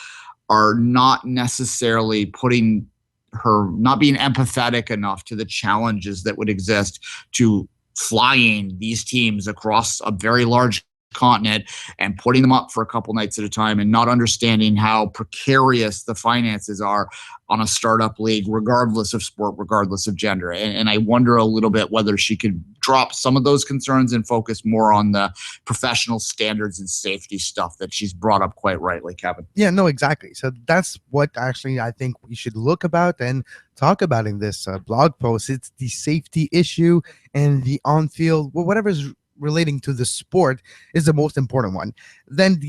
are not necessarily putting her, not being empathetic enough to the challenges that would exist to flying these teams across a very large continent and putting them up for a couple nights at a time, and not understanding how precarious the finances are on a startup league, regardless of sport, regardless of gender. And I wonder a little bit whether she could drop some of those concerns and focus more on the professional standards and safety stuff that she's brought up quite rightly, Kevin. Yeah, no, exactly. So that's what actually I think we should look about and talk about in this blog post. It's the safety issue and the on-field, whatever's relating to the sport is the most important one. Then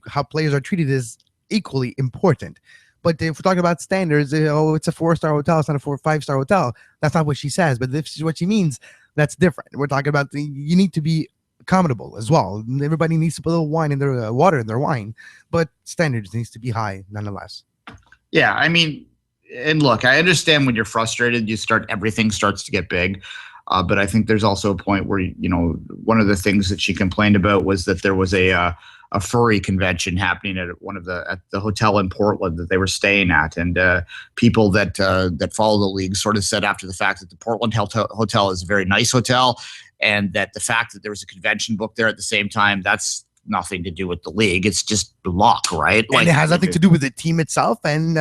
how players are treated is equally important. But if we're talking about standards, it's a 4-star hotel, it's not a 5-star hotel. That's not what she says, but this is what she means. That's different. We're talking about you need to be accommodable as well. Everybody needs to put a little wine in their water in their wine, but standards needs to be high nonetheless. Yeah, I mean, and look, I understand when you're frustrated, everything starts to get big. But I think there's also a point where, one of the things that she complained about was that there was a furry convention happening at the hotel in Portland that they were staying at, and people that follow the league sort of said after the fact that the Portland hotel is a very nice hotel, and that the fact that there was a convention booked there at the same time, that's nothing to do with the league. It's just luck, right? And it has nothing to do with the team itself, and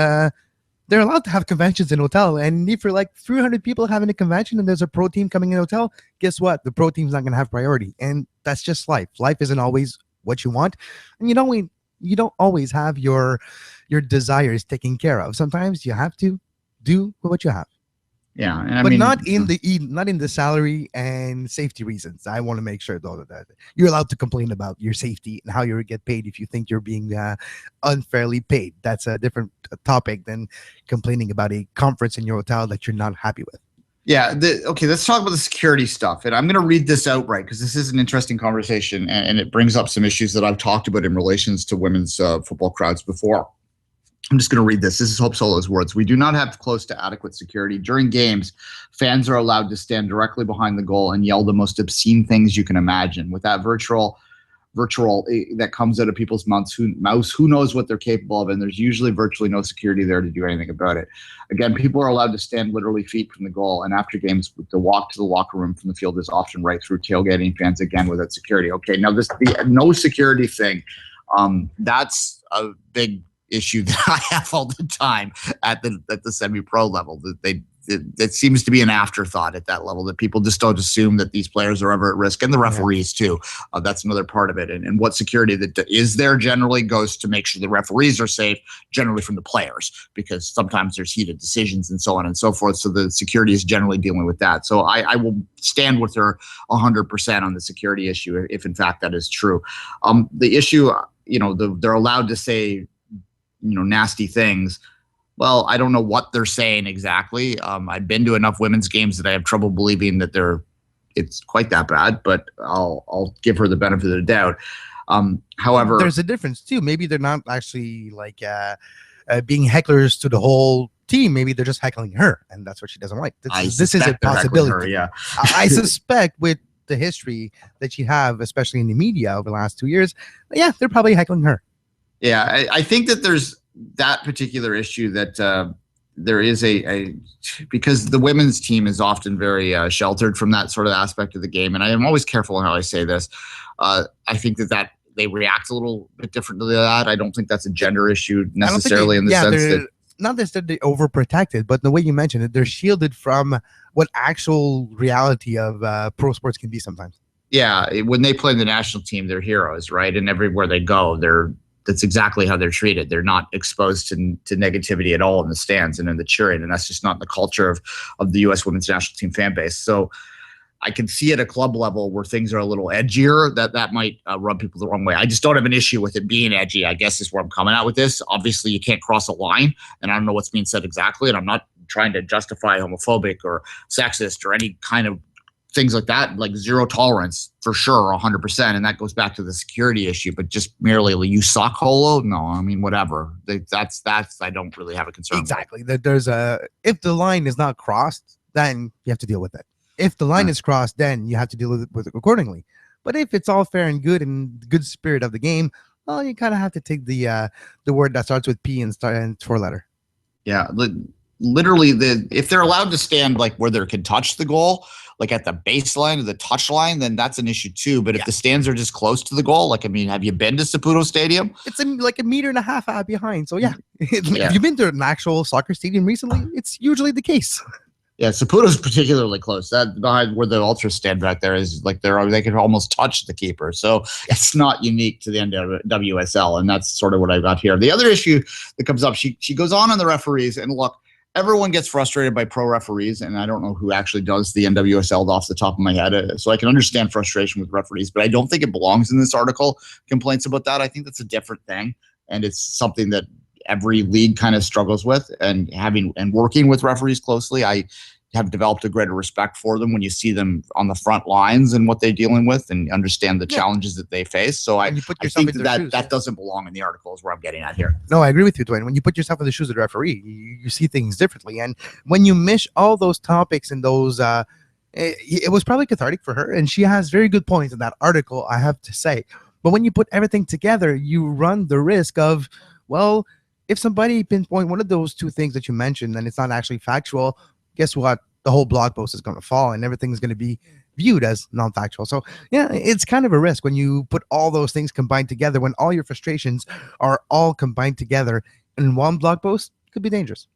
they're allowed to have conventions in hotel. And if you're like 300 people having a convention and there's a pro team coming in hotel, guess what? The pro team's not going to have priority. And that's just life. Life isn't always what you want. And you don't always have your desires taken care of. Sometimes you have to do what you have. Yeah, and but not in the salary and safety reasons. I want to make sure though that you're allowed to complain about your safety and how you get paid if you think you're being unfairly paid. That's a different topic than complaining about a conference in your hotel that you're not happy with. Yeah. Okay, let's talk about the security stuff. And I'm going to read this outright because this is an interesting conversation, and it brings up some issues that I've talked about in relations to women's football crowds before. I'm just going to read this. This is Hope Solo's words. "We do not have close to adequate security. During games, fans are allowed to stand directly behind the goal and yell the most obscene things you can imagine. With that virtual that comes out of people's mouths, who knows what they're capable of, and there's usually virtually no security there to do anything about it. Again, people are allowed to stand literally feet from the goal, and after games, the walk to the locker room from the field is often right through tailgating fans, again, without security." Okay, now the no security thing, That's a big issue that I have all the time at the semi-pro level. That it seems to be an afterthought at that level, that people just don't assume that these players are ever at risk, and the referees too. That's another part of it. And what security that is there generally goes to make sure the referees are safe, generally from the players, because sometimes there's heated decisions and so on and so forth. So the security is generally dealing with that. So I will stand with her 100% on the security issue, if in fact that is true. The issue, they're allowed to say, nasty things. Well, I don't know what they're saying exactly. I've been to enough women's games that I have trouble believing that it's quite that bad, but I'll give her the benefit of the doubt. However, there's a difference too. Maybe they're not actually being hecklers to the whole team. Maybe they're just heckling her, and that's what she doesn't like. This is a possibility. Her, yeah. I suspect with the history that you have, especially in the media over the last 2 years, they're probably heckling her. Yeah, I think that there's that particular issue that there is because the women's team is often very sheltered from that sort of aspect of the game. And I am always careful how I say this. I think that they react a little bit differently to that. I don't think that's a gender issue necessarily in the sense that not necessarily overprotected, but the way you mentioned it, they're shielded from what actual reality of pro sports can be sometimes. Yeah, when they play the national team, they're heroes, right? And everywhere they go, that's exactly how they're treated. They're not exposed to negativity at all in the stands and in the cheering. And that's just not the culture of the U.S. women's national team fan base. So I can see at a club level where things are a little edgier, that might rub people the wrong way. I just don't have an issue with it being edgy, I guess is where I'm coming at with this. Obviously, you can't cross a line, and I don't know what's being said exactly. And I'm not trying to justify homophobic or sexist or any kind of things like that, like zero tolerance for sure, 100%. And that goes back to the security issue, but just merely you suck, holo? No, I mean, whatever. That's I don't really have a concern. Exactly. If the line is not crossed, then you have to deal with it. If the line is crossed, then you have to deal with it accordingly. But if it's all fair and good and the good spirit of the game, well, you kind of have to take the word that starts with P and four letter. Yeah. Literally, if they're allowed to stand like where they can touch the goal, like at the baseline or the touch line, then that's an issue too. But if the stands are just close to the goal, have you been to Saputo Stadium? It's like 1.5 meters out behind. So if you've been to an actual soccer stadium recently, it's usually the case. Yeah, Saputo's particularly close. That behind where the ultras stand back there is like they can almost touch the keeper. So it's not unique to the NWSL, and that's sort of what I got here. The other issue that comes up, she goes on the referees, and look, everyone gets frustrated by pro referees, and I don't know who actually does the NWSL off the top of my head. So I can understand frustration with referees, but I don't think it belongs in this article, complaints about that. I think that's a different thing, and it's something that every league kind of struggles with. And working with referees closely, I have developed a greater respect for them when you see them on the front lines and what they're dealing with and understand the challenges that they face. So I think that doesn't belong in the article is where I'm getting at here. No, I agree with you, Duane. When you put yourself in the shoes of the referee, you see things differently. And when you mish all those topics and those, it was probably cathartic for her. And she has very good points in that article, I have to say. But when you put everything together, you run the risk of, well, if somebody pinpoint one of those two things that you mentioned and it's not actually factual, guess what? The whole blog post is going to fall and everything's going to be viewed as non-factual. So yeah, it's kind of a risk when you put all those things combined together, when all your frustrations are all combined together in one blog post, it could be dangerous.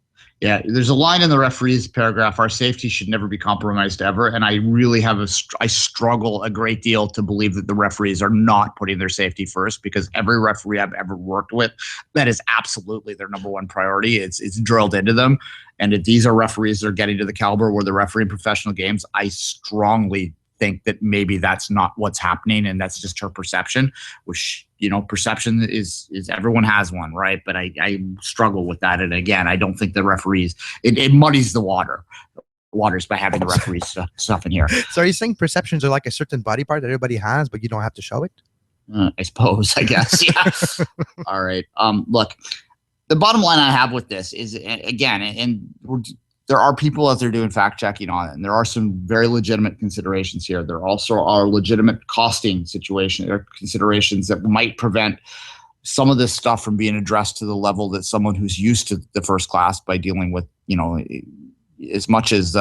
Yeah, there's a line in the referees paragraph, our safety should never be compromised ever. And I really I struggle a great deal to believe that the referees are not putting their safety first, because every referee I've ever worked with, that is absolutely their number one priority. It's drilled into them. And if these are referees that are getting to the caliber where they're refereeing professional games, I strongly think that maybe that's not what's happening, and that's just her perception, which, perception is everyone has one, right? But I struggle with that. And again, I don't think the referees, it muddies the waters by having the referees stuff in here. So are you saying perceptions are like a certain body part that everybody has, but you don't have to show it? I suppose, I guess. Yeah. All right. Look, the bottom line I have with this is, again, and there are people out there doing fact checking on it, and there are some very legitimate considerations here. There also are legitimate costing situations or considerations that might prevent some of this stuff from being addressed to the level that someone who's used to the first class by dealing with, as much as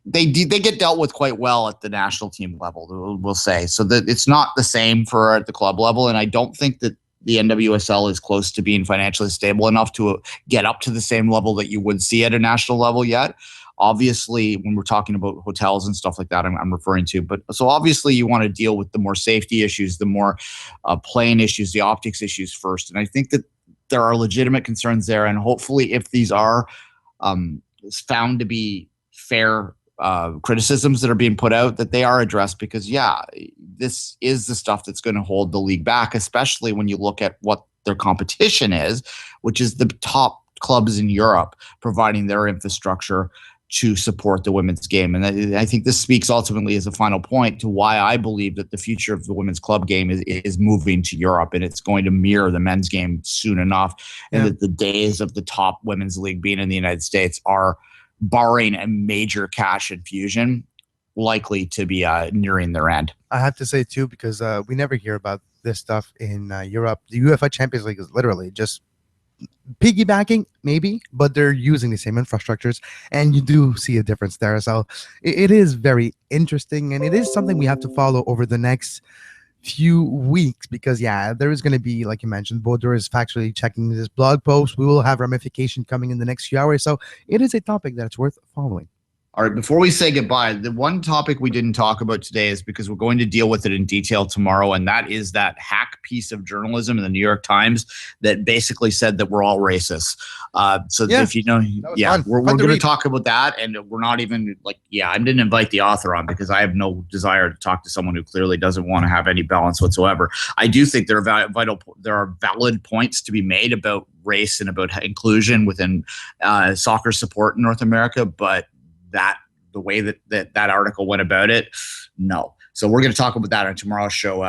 they get dealt with quite well at the national team level, we'll say. So that it's not the same for at the club level, and I don't think that the NWSL is close to being financially stable enough to get up to the same level that you would see at a national level yet. Obviously, when we're talking about hotels and stuff like that, I'm referring to. But so obviously, you want to deal with the more safety issues, the more playing issues, the optics issues first. And I think that there are legitimate concerns there. And hopefully, if these are found to be fair criticisms that are being put out, that they are addressed, because this is the stuff that's going to hold the league back, especially when you look at what their competition is, which is the top clubs in Europe providing their infrastructure to support the women's game. And I think this speaks ultimately as a final point to why I believe that the future of the women's club game is moving to Europe, and it's going to mirror the men's game soon enough. And that the days of the top women's league being in the United States are, barring a major cash infusion, likely to be nearing their end. I have to say too, because we never hear about this stuff in Europe. The UEFA Champions League is literally just piggybacking, maybe, but they're using the same infrastructures, and you do see a difference there. So it is very interesting, and it is something we have to follow over the next few weeks, because there is going to be, like you mentioned, Baudouin is factually checking this blog post. We will have ramification coming in the next few hours, so it is a topic that's worth following. All right, before we say goodbye, the one topic we didn't talk about today is because we're going to deal with it in detail tomorrow, and that is that hack piece of journalism in the New York Times that basically said that we're all racist. If you know, we're going to talk about that, and we're not even I didn't invite the author on because I have no desire to talk to someone who clearly doesn't want to have any balance whatsoever. I do think there are valid points to be made about race and about inclusion within soccer support in North America, but the way that article went about it, no. So we're going to talk about that on tomorrow's show,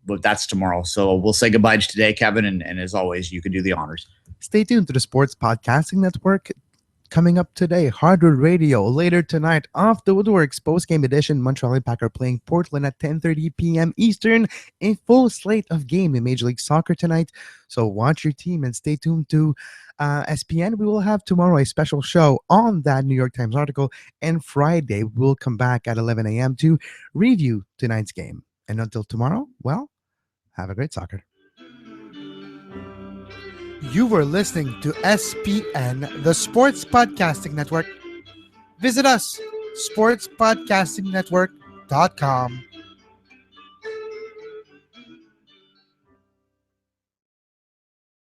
but that's tomorrow. So we'll say goodbye to today, Kevin, and as always, you can do the honors. Stay tuned to the Sports Podcasting Network. Coming up today, Hardwood Radio. Later tonight, Off the Woodworks post-game edition. Montreal Impact are playing Portland at 10:30 p.m. Eastern. A full slate of game in Major League Soccer tonight. So watch your team and stay tuned to SPN. We will have tomorrow a special show on that New York Times article. And Friday, we'll come back at 11 a.m. to review tonight's game. And until tomorrow, well, have a great soccer. You were listening to SPN, the Sports Podcasting Network. Visit us, sportspodcastingnetwork.com.